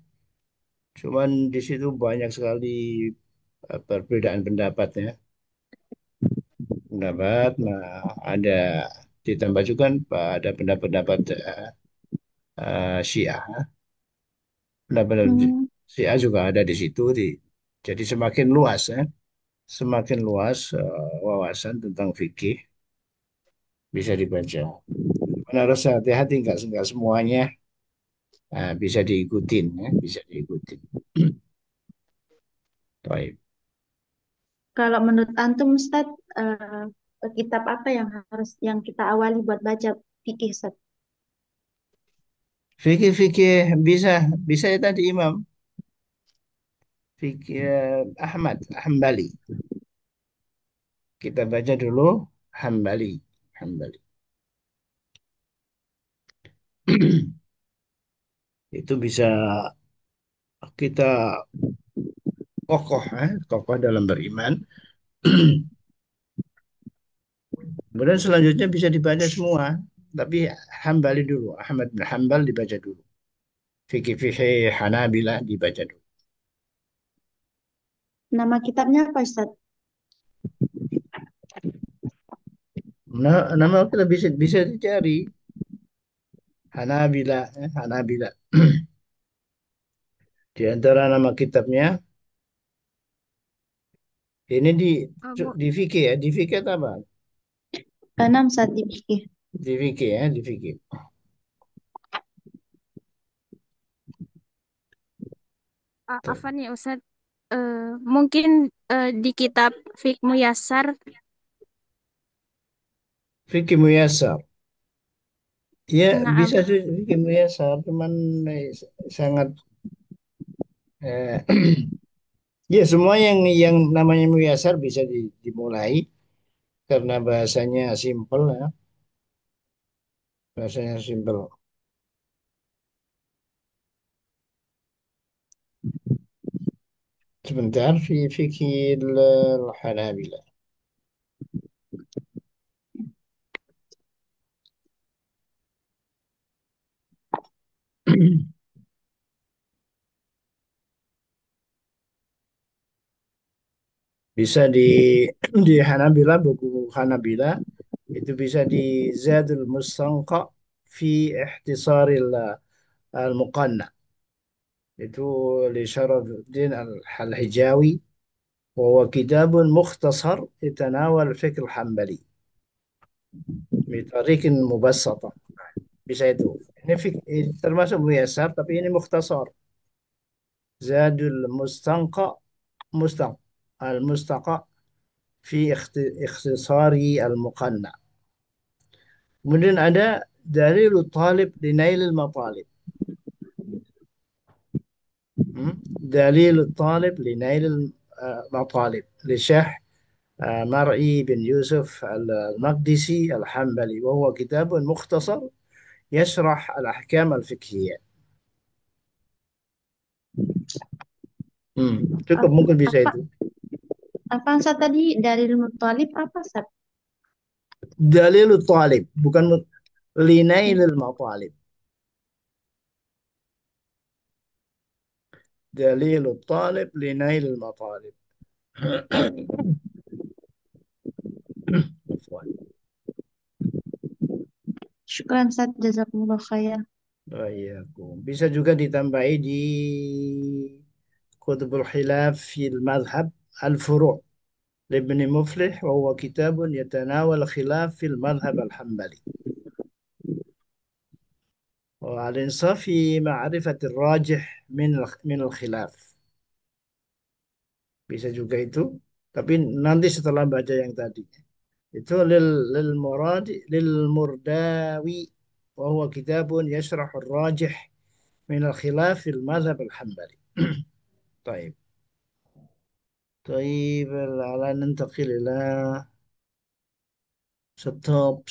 Speaker 1: Cuman di situ banyak sekali perbedaan pendapatnya. Ada ditambah juga ada pendapat-pendapat Syiah. Pendapat Syiah juga ada di situ. Jadi semakin luas ya. Semakin luas wawasan tentang fikih bisa dibaca. Mana harus hati-hati nggak semuanya bisa diikutin ya, bisa diikutin. Baik.
Speaker 6: Kalau menurut antum Ustaz, kitab apa yang kita awali buat baca fikih Ustaz?
Speaker 1: Fikih-fikih bisa, bisa ya tadi Imam. Fikih Ahmad, Hambali. Kita baca dulu Hambali. Hambali. Itu bisa kita kokoh, kokoh dalam beriman. Kemudian selanjutnya bisa dibaca semua. Tapi Hambali dulu, Ahmad bin Hambal dibaca dulu. Fikih-fikih Hanabilah dibaca dulu.
Speaker 6: Nama kitabnya apa Ustaz?
Speaker 1: Nah, nama kita bisa bisa dicari Hanabilah, Hanabilah. Di antara nama kitabnya ini
Speaker 2: Bu,
Speaker 1: di fikih ya, di fikih atau apa?
Speaker 6: Enam Ustaz di fikih.
Speaker 1: Di fikih ya, di fikih.
Speaker 2: Apa nih Ustaz? Eh, Mungkin di kitab Fik Muyassar.
Speaker 1: Fikih Muyassar. Ya,
Speaker 2: Nah,
Speaker 1: bisa sih fikih Muyassar, cuman sangat eh, ya semua yang namanya Muyassar bisa dimulai karena bahasanya simpel ya, bahasanya simpel. Sebentar, fikih Hanabilah. Bisa di Hanabila, buku Hanabila itu bisa di Zadul Mustanqa fi Ihtisaril Al-Muqanna. Itu li Syarafuddin Al-Hijawi, وهو كتاب مختصر يتناول الفكر الحنبلي بطريقة مبسطة. Bisa itu. Ini termasuk muyasar, tapi ini mukhtasar. Zadul Mustanqa, Mustaq, Al-Mustaqa fi ikhtisari Al-Muqanna. Kemudian ada Dalilul Talib Linailil Matalib. Dalilul Talib Linailil Matalib. لشيخ مرعي بن يوسف المقدسي الحنبلي، وهو كتاب مختصر يشرح الأحكام الفقهية. Cukup mungkin bisa
Speaker 6: Apa,
Speaker 1: itu.
Speaker 6: apa Ustaz tadi dari Muttalib apa Ustaz?
Speaker 1: Dalilul Talib, bukan Linailil Matalib. Dalilul Talib Linailil Matalib. Afwan.
Speaker 6: Syukran Ustaz, jazakumullah khair.
Speaker 1: Wa'iyyakum. Bisa juga ditambahi di Kutubul Khilaf fil Madhab Al-Furu' لابن مفلح، وهو كتاب يتناول خلاف في المذهب الحنبلي والإنصاف في معرفة الراجح من الخلاف. Bisa juga itu, tapi nanti setelah baca yang tadi. Itu lil murdawi, وهو كتاب يشرح الراجح من الخلاف في المذهب الحنبلي. طيب. طيب الآن ننتقل إلى ستوب.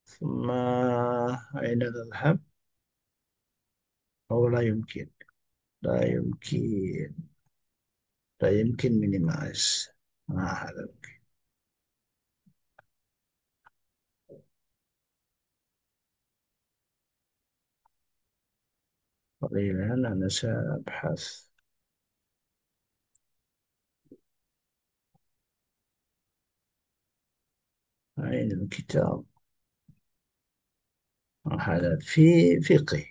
Speaker 1: ثم أين نذهب؟ أو لا يمكن، لا يمكن، لا يمكن minimize. هذا قليلا، أنا سأبحث. أين الكتاب؟ هذا في فقه.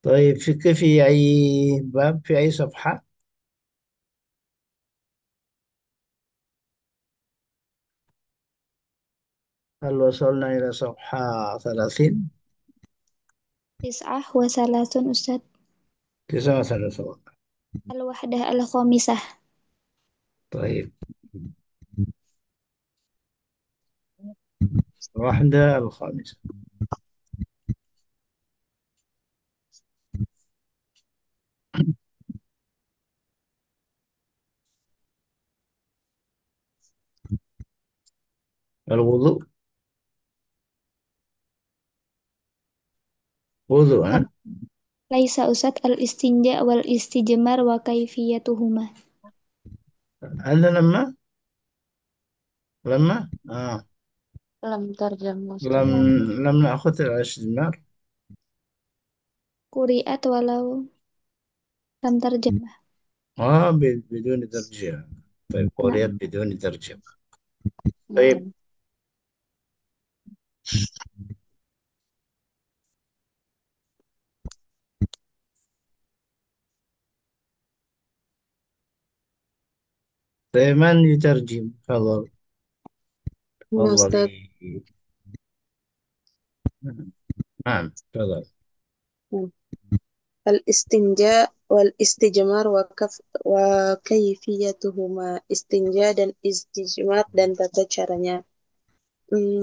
Speaker 1: طيب فقه في أي باب، في أي صفحة؟ هل وصلنا إلى صفحة 30؟
Speaker 5: Tis'ah wa salasun Ustaz.
Speaker 1: 39.
Speaker 5: Al-wahdah al-khamisah.
Speaker 1: طيب الوحدة الخامسة. الوضوء. وضوء ها؟
Speaker 5: Laisa Ustaz al-istinja wal istijmar wa kaifiyatuhuma.
Speaker 1: هذا لما
Speaker 3: لم ترجم
Speaker 1: لم
Speaker 3: مستمر.
Speaker 1: لم نأخذ الاستجمار.
Speaker 5: Quri'at walau lam tarjamah.
Speaker 1: بدون ترجمة. طيب
Speaker 5: Nah,
Speaker 1: قريت بدون ترجمة. طيب
Speaker 3: نعم.
Speaker 1: طيب من يترجم؟ تفضل
Speaker 7: يا أستاذ.
Speaker 1: تفضلي. نعم تفضل.
Speaker 7: Al-istinja wal istijmar wa kaifiyatuhuma. Istinja dan istijmar dan tata caranya.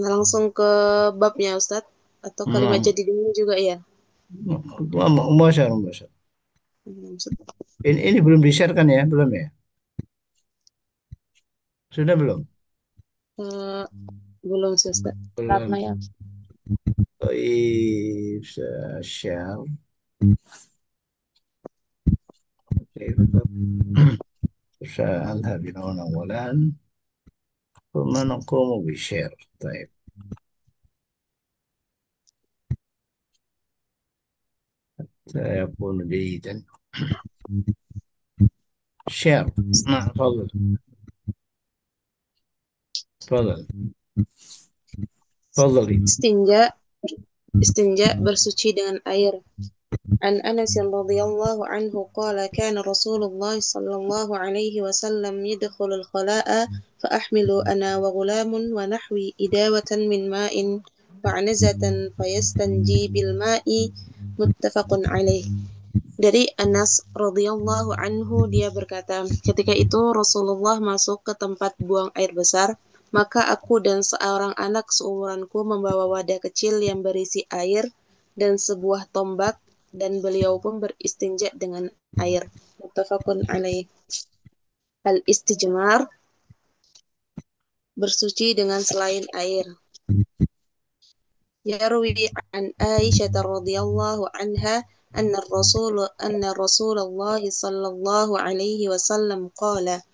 Speaker 7: Langsung ke babnya Ustadz atau kalimat
Speaker 1: نعم
Speaker 7: jadi dulu juga ya.
Speaker 1: مباشرة. Ini belum di-share kan ya? Belum ya? Sudah belum?
Speaker 7: Belum sih Ustadz.
Speaker 1: Belum.
Speaker 3: Lama ya.
Speaker 1: طيب share. كيف سأذهب إلى هنا أولا ثم نقوم بشير. طيب سيكون جيدا. شير. نعم تفضل. تفضل. تفضلي.
Speaker 7: Istinja bersuci dengan air. An Anas radhiyallahu anhu qala kana Rasulullah sallallahu alaihi wasallam yadkhulul khala'a fa ahmilu ana wa ghulamun wa nahwi idawatan min ma'in wa'nazatan fayastanji bil ma'i muttafaqun alaih. Dari Anas radhiyallahu anhu dia berkata, ketika itu Rasulullah masuk ke tempat buang air besar, maka aku dan seorang anak seumuranku membawa wadah kecil yang berisi air dan sebuah tombak dan beliau pun beristinja dengan air. Muttafaqun alaih. Al-istijmar bersuci dengan selain air. Yarwi an Aisyah radhiyallahu anha anna Rasulullah sallallahu alaihi wasallam qala.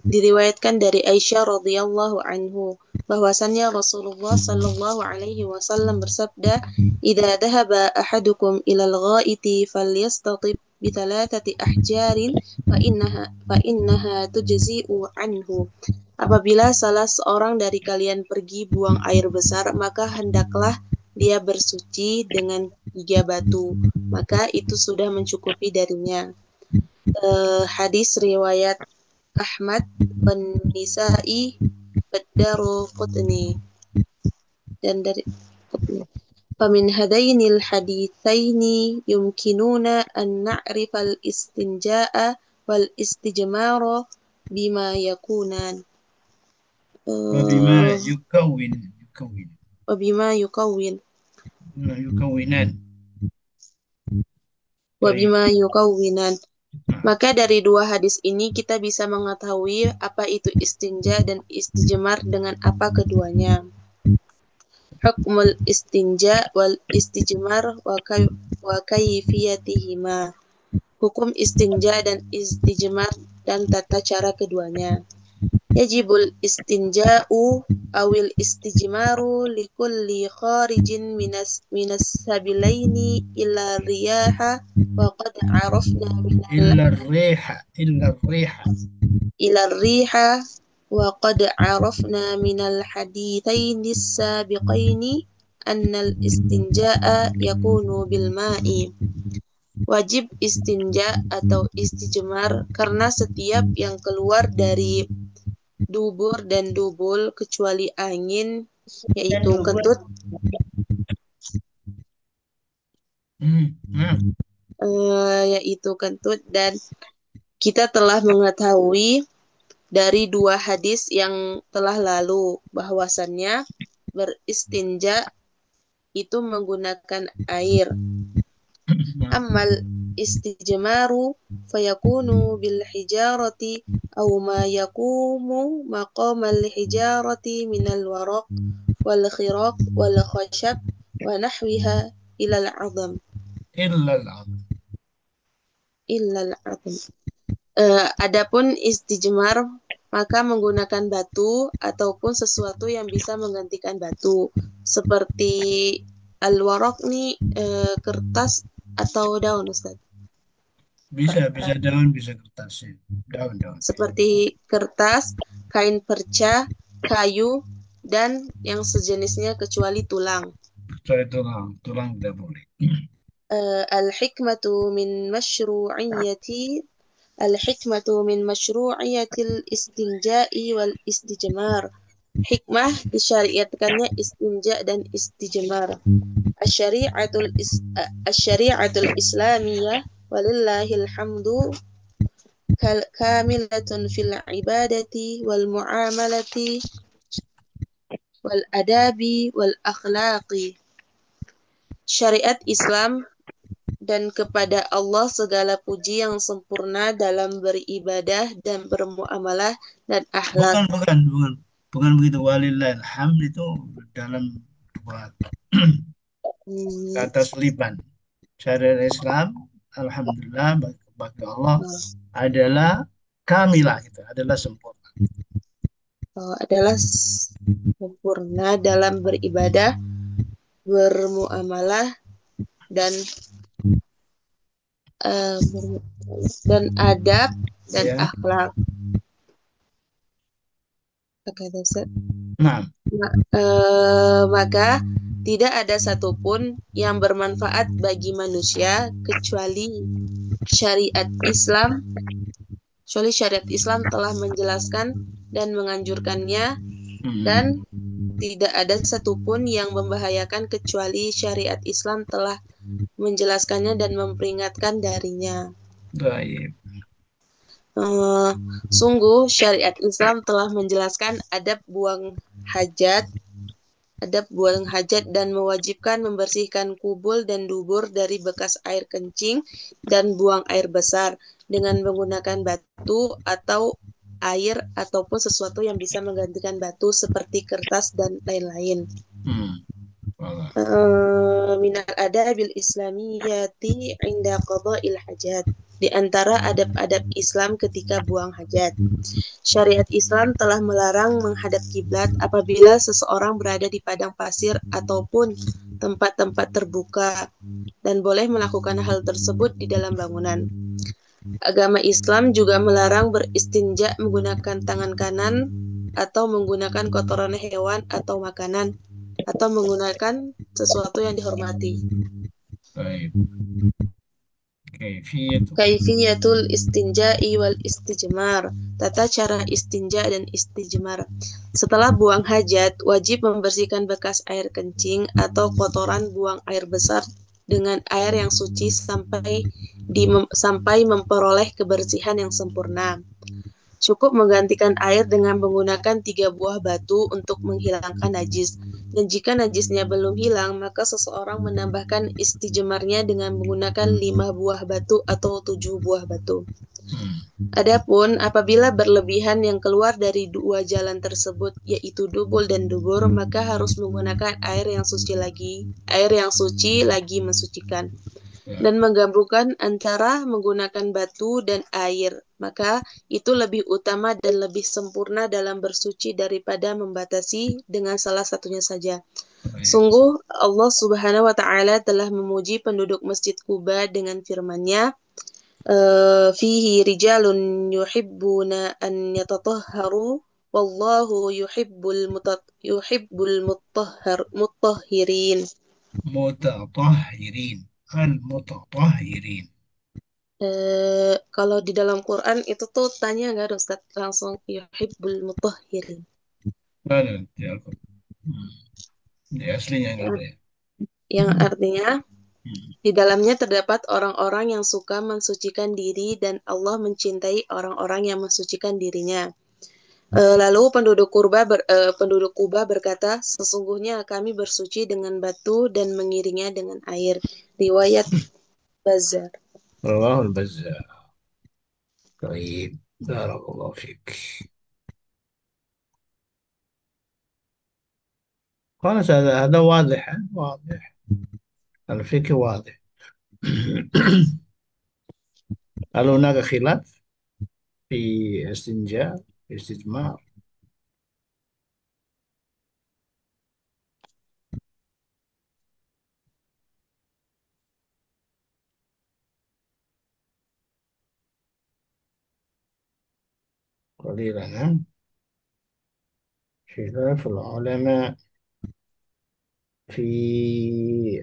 Speaker 7: Diriwayatkan dari Aisyah radhiyallahu anhu bahwasannya Rasulullah sallallahu alaihi wasallam bersabda, "Idza dhahaba ahadukum ilal ghaiti falyastatib bi thalathati ahjarin fa innaha tujzi'u anhu." Apabila salah seorang dari kalian pergi buang air besar, maka hendaklah dia bersuci dengan 3 batu, maka itu sudah mencukupi darinya. Hadis riwayat Ahmad bin Nisa'i Ad-Daruqutni dan dari Famin hadainil haditsaini yumkinuna an na'rifal istinja'a wal istijmara bima yakunan
Speaker 1: وبما يكون
Speaker 7: وبما يكون
Speaker 1: يكونان.
Speaker 7: وبما يكونان. Maka dari dua hadis ini kita bisa mengetahui apa itu istinja dan istijmar dengan apa keduanya. Hukmul istinja wal istijmar wa kaifiyatihima. Hukum istinja dan istijmar dan tata cara keduanya. Yajibul istinja'u awil istijmaru likulli kharijin minas sabilaini illa riyaha wa qad arafna
Speaker 1: إلا الريح
Speaker 7: wa qad arafna minal hadithaini sabiqaini annal istinja'a yakunu bil ma'i. Wajib istinja atau istijmar karena setiap yang keluar dari dubur dan dubul kecuali angin, yaitu kentut yaitu kentut, dan kita telah mengetahui dari dua hadis yang telah lalu bahwasannya beristinja itu menggunakan air. Amal istijmaru fayakunu bil hijarati aw ma yakumu maqamal hijarati minal waraq wal khiraq wal khashab wa nahwiha ilal azam. Illal azam. Adapun istijmar maka menggunakan batu ataupun sesuatu yang bisa menggantikan batu, seperti al-waraq nih, kertas atau daun, Ustaz.
Speaker 1: Bisa daun, bisa kertas ya. Daun.
Speaker 7: Seperti kertas, kain perca, kayu, dan yang sejenisnya kecuali tulang.
Speaker 1: Kecuali tulang tidak boleh.
Speaker 7: Al-hikmatu min masyru'iyatil istinja'i wal istijmar. Hikmah disyariatkannya istinja dan istijmar. Asyari'atul islamiyah walillahil hamdu kamilatun fil ibadati wal muamalati wal adabi wal akhlaqi. Syariat Islam dan kepada Allah segala puji yang sempurna dalam beribadah dan bermuamalah dan akhlak.
Speaker 1: Bukan begitu. Walillahil hamd itu dalam dua kata selipan. Syariat Islam, alhamdulillah bagi Allah adalah kamilah, itu adalah sempurna.
Speaker 7: Adalah sempurna dalam beribadah, bermuamalah dan adab dan akhlak.
Speaker 1: Nah.
Speaker 7: Maka tidak ada satupun yang bermanfaat bagi manusia kecuali syariat Islam telah menjelaskan dan menganjurkannya, dan tidak ada satupun yang membahayakan kecuali syariat Islam telah menjelaskannya dan memperingatkan darinya.
Speaker 1: Baik.
Speaker 7: Sungguh syariat Islam telah menjelaskan adab buang hajat dan mewajibkan membersihkan kubul dan dubur dari bekas air kencing dan buang air besar dengan menggunakan batu atau air ataupun sesuatu yang bisa menggantikan batu seperti kertas dan lain-lain. Minal adabil islamiyati inda qada'il hajat. Di antara adab-adab Islam ketika buang hajat. Syariat Islam telah melarang menghadap kiblat apabila seseorang berada di padang pasir ataupun tempat-tempat terbuka, dan boleh melakukan hal tersebut di dalam bangunan. Agama Islam juga melarang beristinja menggunakan tangan kanan atau menggunakan kotoran hewan atau makanan atau menggunakan sesuatu yang dihormati.
Speaker 1: Baik.
Speaker 7: Kaifiyatul istinja'i wal istijmar. Tata cara istinja dan istijmar. Setelah buang hajat, wajib membersihkan bekas air kencing atau kotoran buang air besar dengan air yang suci sampai memperoleh kebersihan yang sempurna. Cukup menggantikan air dengan menggunakan 3 buah batu untuk menghilangkan najis. Dan jika najisnya belum hilang, maka seseorang menambahkan istijmarnya dengan menggunakan 5 buah batu atau 7 buah batu. Adapun apabila berlebihan yang keluar dari 2 jalan tersebut, yaitu dubul dan dubur, maka harus menggunakan air yang suci lagi mensucikan. Dan menggabungkan antara menggunakan batu dan air, maka itu lebih utama dan lebih sempurna dalam bersuci daripada membatasi dengan salah satunya saja. Sungguh Allah Subhanahu wa Ta'ala telah memuji penduduk Masjid Quba dengan firman-Nya, fihi rijalun yuhibbuna an yatatahharu wallahu yuhibbul mutahhirin.
Speaker 1: Al-mutatahhirin.
Speaker 7: Kalau di dalam Quran itu tuh tanya nggak ada Ustaz, langsung yuhibbul mutahhirin.
Speaker 1: Ada di Al-Quran. Di aslinya nggak ada ya.
Speaker 7: Yang artinya Di dalamnya terdapat orang-orang yang suka mensucikan diri dan Allah mencintai orang-orang yang mensucikan dirinya. Lalu penduduk Kuba berkata, sesungguhnya kami bersuci dengan batu dan mengiringnya dengan air. Riwayat Bazar.
Speaker 1: رواه البزار. طيب بارك الله فيك. خلاص هذا واضح، واضح الفكر واضح. هل هناك خلاف في استنجاء استجمار؟ قليلا. خلاف العلماء في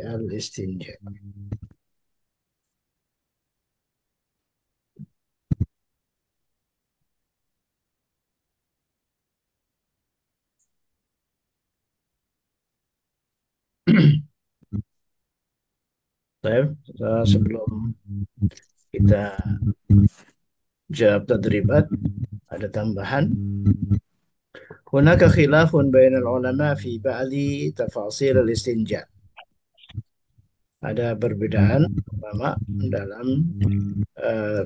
Speaker 1: الاستنجاء. طيب sebelum kita jawab tadribat, ada tambahan. هناك خلاف بين العلماء في بعض تفاصيل الاستنجاء. Ada perbedaan ulama dalam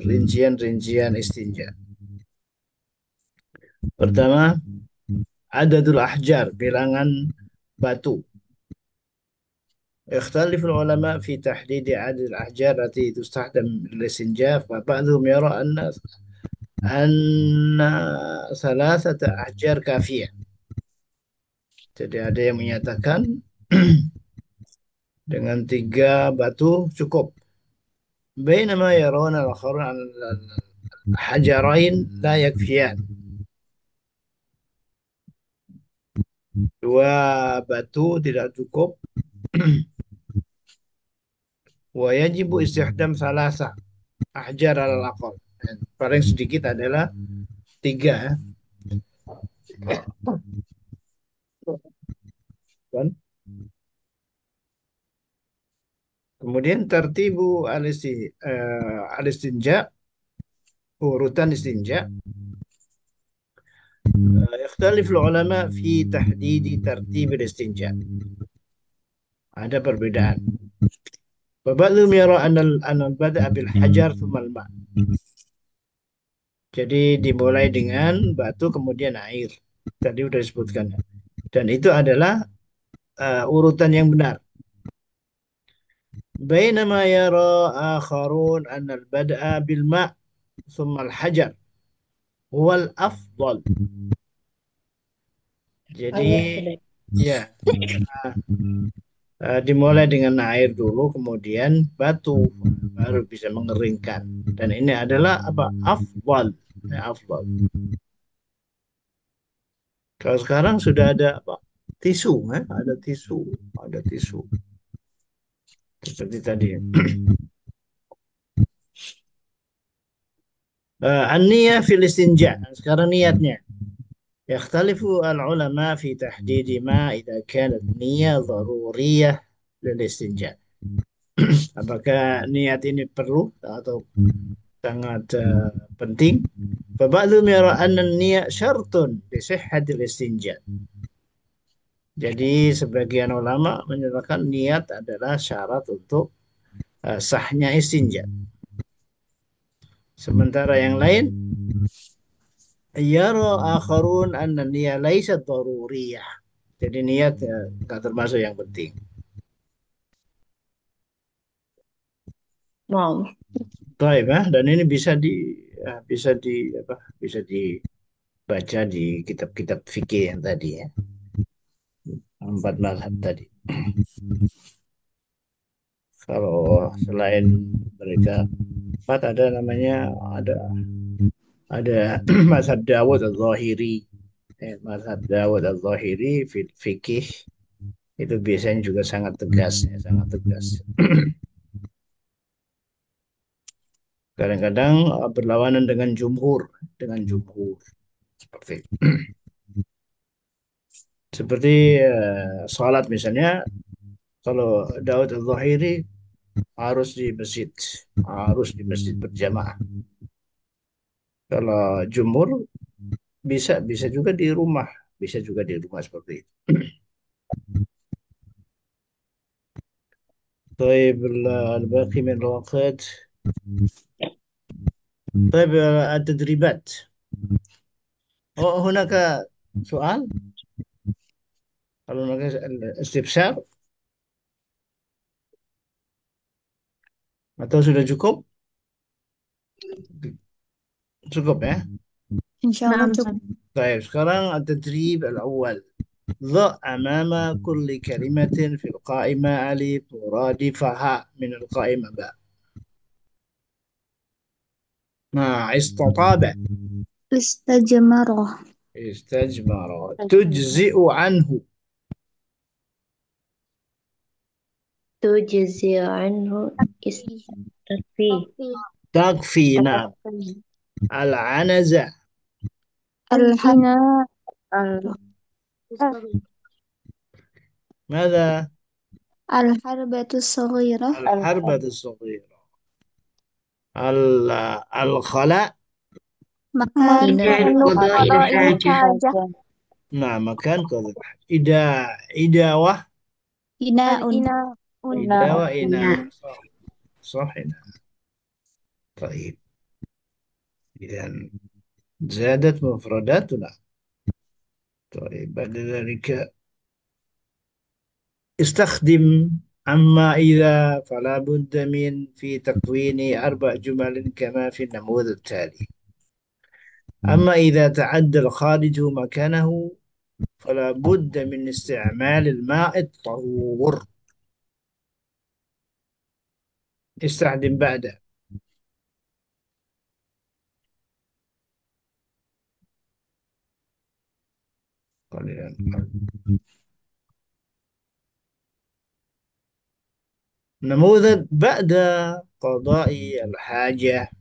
Speaker 1: rincian-rincian istinja. Pertama, adadul ahjar, bilangan batu. يختلف العلماء في تحديد عدد الأحجار التي تستخدم للاستنجاء، فبعضهم يرى أن 3 أحجار كافية. Jadi ada yang menyatakan dengan 3 batu cukup. بينما يرون الآخرون أن الحجرين لا يكفيان. 2 batu tidak cukup. ويجب استخدام 3 أحجار على الأقل. Paling sedikit adalah 3. Kan? Kemudian tertibu al-istinja, urutan istinja. يختلف العلماء في تحديد ترتيب الاستنجاء. Ada perbedaan. فبعضهم يرى أن البدء بالحجر ثم الماء. Jadi dimulai dengan batu kemudian air. Tadi sudah disebutkan. Dan itu adalah urutan yang benar. بينما يرى آخرون أن البدء بالماء ثم الحجر هو الأفضل. Jadi ya dimulai dengan air dulu kemudian batu baru bisa mengeringkan, dan ini adalah apa, afdal, afdal. Kalau sekarang sudah ada apa, tisu, ada tisu, ada tisu seperti tadi. An-niyah fil istinja. Sekarang niatnya. يختلف العلماء في تحديد ما إذا كانت نية ضرورية للاستنجاء. Apakah niat ini perlu atau sangat penting? فبعضهم يرى أن النية شرط لصحة الاستنجاء. Jadi sebagian ulama menyatakan niat adalah syarat untuk sahnya istinja. Sementara yang lain, yara akharun anna niyah laysat daruriyah. Jadi niat enggak termasuk yang penting.
Speaker 3: Wow.
Speaker 1: Baik, dan ini bisa dibaca di kitab-kitab fikih yang tadi ya. 4 mazhab tadi. Kalau selain mereka 4 ada namanya ada mazhab Dawud al-Zahiri. Mazhab Dawud al-Zahiri fikih itu biasanya juga sangat tegas, sangat tegas. Kadang-kadang berlawanan dengan jumhur seperti seperti salat misalnya. Kalau Dawud al-Zahiri harus di masjid, harus di masjid berjamaah. Kalau jumhur bisa bisa juga di rumah, bisa juga di rumah seperti itu. طيب الباقي من الوقت. طيب التدريبات. هناك سؤال؟ هل هناك استفسار atau sudah cukup? Cukup ya.
Speaker 5: Insyaallah
Speaker 6: Naam,
Speaker 5: cukup.
Speaker 6: Ustaz.
Speaker 1: طيب sekarang التدريب الأول. ضع أمام كل كلمة في القائمة ألف مرادفها من القائمة باء. استطاب.
Speaker 5: Istajmarah.
Speaker 1: استجمر. تجزئ عنه.
Speaker 8: تجزي عنه استكفي
Speaker 1: تكفي. نعم.
Speaker 3: التقي
Speaker 1: العنزة.
Speaker 3: الحناء
Speaker 1: ماذا؟
Speaker 5: الحربة الصغيرة.
Speaker 1: الحربة الصغيرة. الخلاء.
Speaker 5: مكان
Speaker 8: فعل قضاء الحاجة
Speaker 3: الحاجة
Speaker 1: نعم مكان قذف. إداوة.
Speaker 5: إناء.
Speaker 1: إداوة إناء.
Speaker 8: إناء
Speaker 1: صح. صح إناء. طيب إذا زادت مفرداتنا. طيب بعد ذلك استخدم أما إذا فلا بد من في تكوين 4 جمل كما في النموذج التالي. أما إذا تعدى الخارج مكانه فلا بد من استعمال الماء الطهور. استخدم بعد. قليلا. نموذج بعد قضاء الحاجة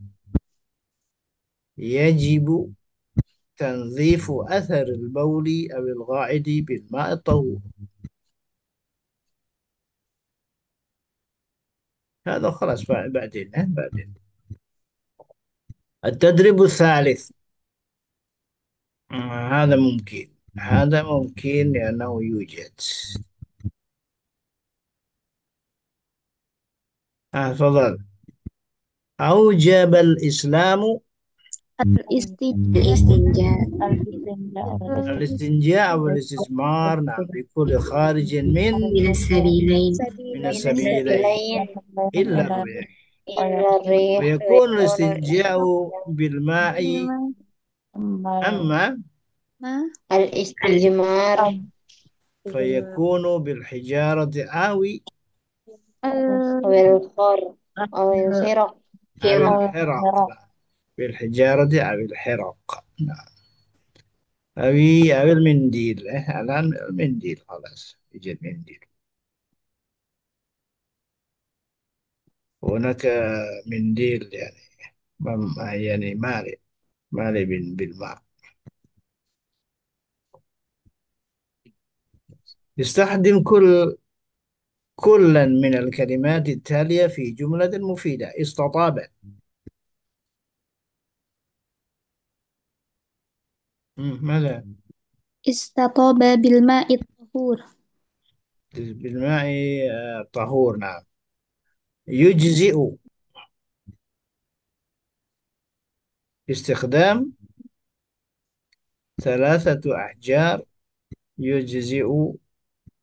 Speaker 1: يجب تنظيف أثر البول أو الغائط بالماء الطهور. هذا خلاص بعدين بعدين. التدريب الثالث. هذا ممكن، هذا ممكن لأنه يوجد. تفضل. أوجب الإسلام
Speaker 8: الاستنجاء
Speaker 1: الاستنجاء أو الاستثمار، نعم، بكل خارج من
Speaker 8: من السبيلين
Speaker 1: السبيلين إلا الريح.
Speaker 8: إلا الريح
Speaker 1: ويكون الاستنجاء بالماء أما
Speaker 8: الاستجمار
Speaker 1: فيكون بالحجارة أو
Speaker 8: أو الخر أو الخرق
Speaker 1: الحرق. بالحجارة أو الحرق. نعم. أو المنديل. الآن المنديل خلاص يوجد منديل. هناك منديل يعني يعني مالي بالماء. يستخدم كلا من الكلمات التالية في جملة مفيدة. استطاب. ماذا؟
Speaker 5: استطاب بالماء الطهور.
Speaker 1: بالماء طهور. نعم. يجزئ. استخدام 3 أحجار يجزئ.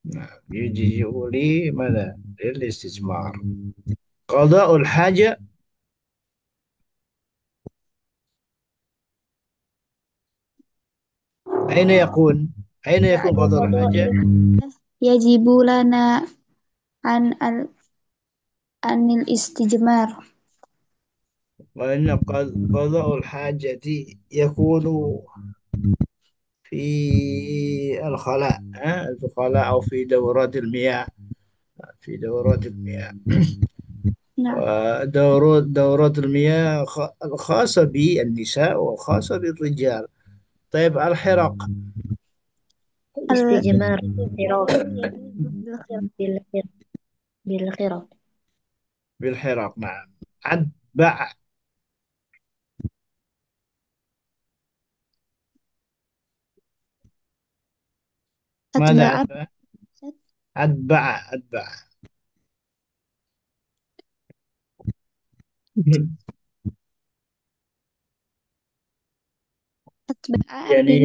Speaker 1: نعم. يجزئ لي ماذا؟ للاستثمار. قضاء الحاجة. أين يكون؟ أين يكون قضاء الحاجة؟
Speaker 5: يجب لنا عن الاستجمار.
Speaker 1: وإن قضاء الحاجة يكون في الخلاء. في الخلاء أو في دورات المياه. في دورات المياه.
Speaker 5: نعم.
Speaker 1: ودورات المياه الخاصة بالنساء والخاصة بالرجال. طيب الحرق.
Speaker 8: الاستجمار بالخرق بالخرق
Speaker 1: بالحراق. نعم. أتبع. ماذا
Speaker 6: أتبع.
Speaker 1: أتبع؟ أتبع.
Speaker 6: Atba'a artinya
Speaker 1: يعني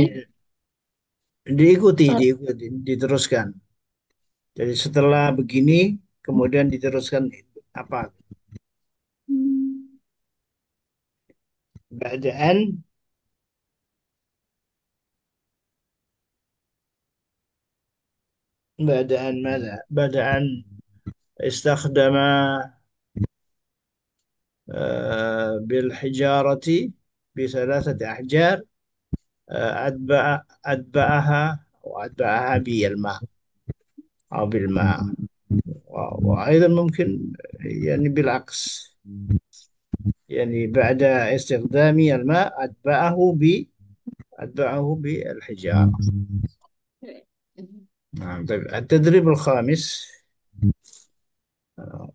Speaker 1: diikuti,
Speaker 6: salah.
Speaker 1: diteruskan. Jadi setelah begini, kemudian diteruskan apa?
Speaker 6: Hmm.
Speaker 1: Ba'daan, ba'daan ماذا؟ ba'daan استخدم بالحجارة بثلاثة أحجار. أتبعها وأتبعها بالماء أو بالماء. وأيضا ممكن يعني بالعكس، يعني بعد استخدام الماء أتبعه بالحجارة. نعم. طيب التدريب الخامس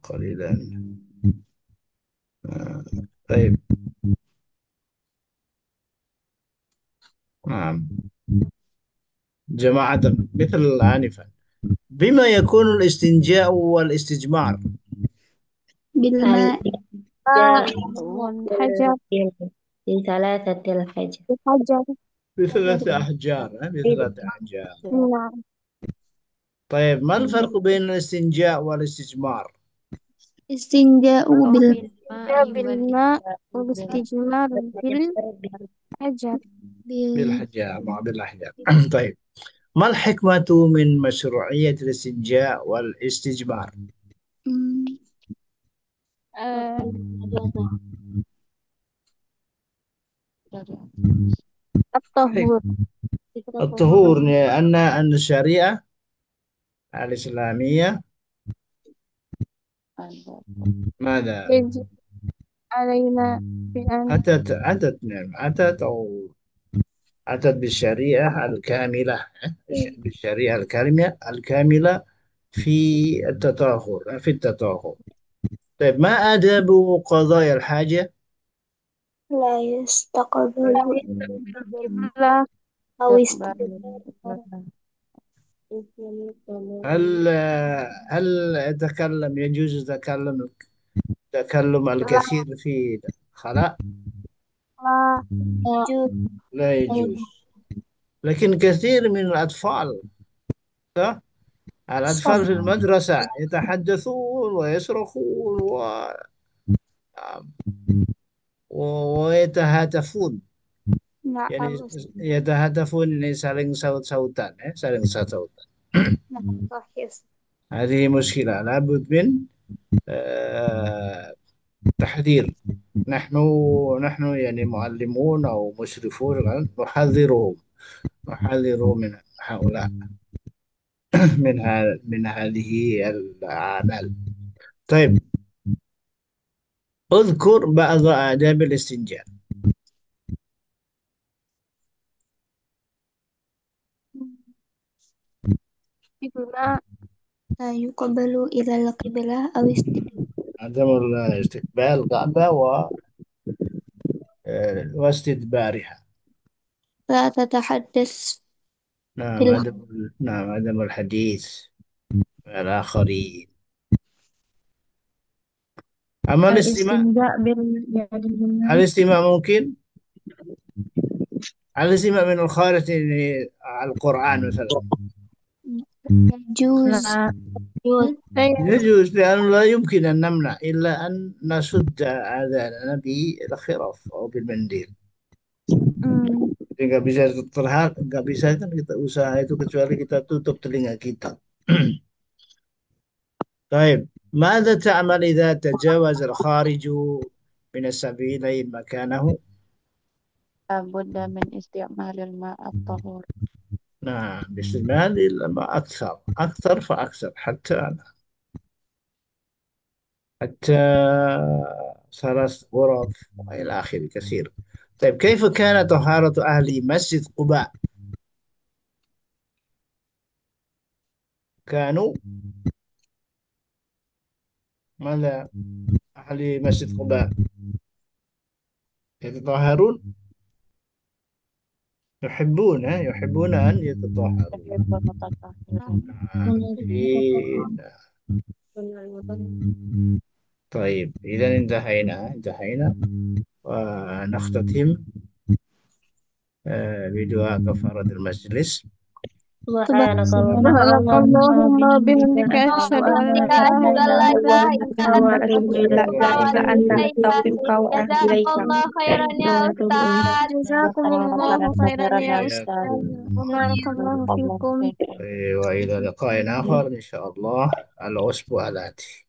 Speaker 1: قليلا. آه، طيب. نعم. جماعة مثل آنفا، بما يكون الاستنجاء والاستجمار؟
Speaker 6: Bilma
Speaker 8: الجاء
Speaker 4: والحجر
Speaker 8: بثلاثة الحجر.
Speaker 4: الحجر
Speaker 1: بثلاثة أحجار. بثلاثة أحجار.
Speaker 4: نعم
Speaker 1: طيب ما الفرق بين الاستنجاء والاستجمار؟
Speaker 6: istinja'u bil
Speaker 4: بالماء والاستجمار بالحجر
Speaker 6: bil
Speaker 1: بالحجار مع بالأحجار. طيب ما الحكمة من مشروعية الاستنجاء والاستجمار؟
Speaker 6: hmm,
Speaker 4: آه،
Speaker 1: طيب
Speaker 4: الطهور
Speaker 1: الطهور، لأن الشريعة الإسلامية ماذا؟
Speaker 4: يجب علينا بأن
Speaker 1: أتت بالشريعة الكاملة. بالشريعة الكاملة في التطهر. طيب ما آداب قضاء الحاجة؟
Speaker 5: لا يستقبل
Speaker 4: القبلة
Speaker 5: أو
Speaker 1: هل هل يجوز تكلم الكثير في خلاء؟
Speaker 4: لا
Speaker 5: يستجوب
Speaker 1: لا يجوز. لكن كثير من الأطفال، صح؟ الأطفال
Speaker 4: صح
Speaker 1: في المدرسة يتحدثون ويصرخون ويتهاتفون. يعني
Speaker 4: نعم
Speaker 1: يتهاتفون، يعني saling saut-sautan، saling saut-sautan.
Speaker 4: نعم صحيح
Speaker 1: هذه مشكلة لابد من آه، تحذير. نحن نحن يعني معلمون أو مشرفون نحذرهم من هؤلاء، من هذه الأعمال. طيب اذكر بعض آداب الاستنجاء.
Speaker 4: بالماء
Speaker 6: la yuqabalu ilal qiblah aw
Speaker 1: عدم استقبال الكعبة واستدبارها.
Speaker 6: la tatahaddas
Speaker 1: نعم
Speaker 6: fil
Speaker 1: عدم الحديث مع الآخرين. أما الاستماع،
Speaker 6: al-istinja' bil yadil
Speaker 1: الاستماع ممكن، الاستماع من الخارج يعني على القرآن مثلا
Speaker 6: juz
Speaker 5: يجوز
Speaker 1: يجوز، لأنه لا يمكن أن نمنع إلا أن نسد آذاننا بالخرف أو بالمنديل. Jadi nggak bisa terhad, nggak bisa kan kita usaha itu kecuali kita tutup telinga kita. طيب ماذا تعمل إذا تجاوز الخارج من السبيلين مكانه؟
Speaker 3: لابد من استعمال الماء الطهور.
Speaker 1: نعم باستعمال الماء أكثر فأكثر حتى 3 غرف وإلى آخره كثير. طيب كيف كانت طهارة أهل مسجد قباء؟ كانوا ماذا أهل مسجد قباء يتطهرون؟ يحبون أن يتطهروا.
Speaker 3: يحب المتطهرين.
Speaker 1: عارفين. طيب إذا انتهينا ونختتم بدعاء كفارة المجلس.
Speaker 8: سبحانك
Speaker 3: سبحانك
Speaker 8: اللهم
Speaker 3: اللهم
Speaker 8: وبحمدك
Speaker 3: وبحمدك
Speaker 8: أشهد
Speaker 3: أشهد
Speaker 8: أن
Speaker 3: أن
Speaker 8: لا
Speaker 3: لا
Speaker 8: إله
Speaker 3: إله
Speaker 8: إلا
Speaker 3: إلا
Speaker 8: أنت
Speaker 3: أنت وأتوب
Speaker 8: أستغفرك
Speaker 3: إليك
Speaker 8: وأتوب إليك
Speaker 3: وأتوب
Speaker 8: جزاك
Speaker 3: إليك
Speaker 8: الله خيرا يا أستاذ
Speaker 3: جزاكم الله خيرا يا أستاذ
Speaker 1: وإياكم.
Speaker 3: وبارك الله فيكم.
Speaker 1: وإلى لقاء آخر إن شاء الله الأسبوع الآتي.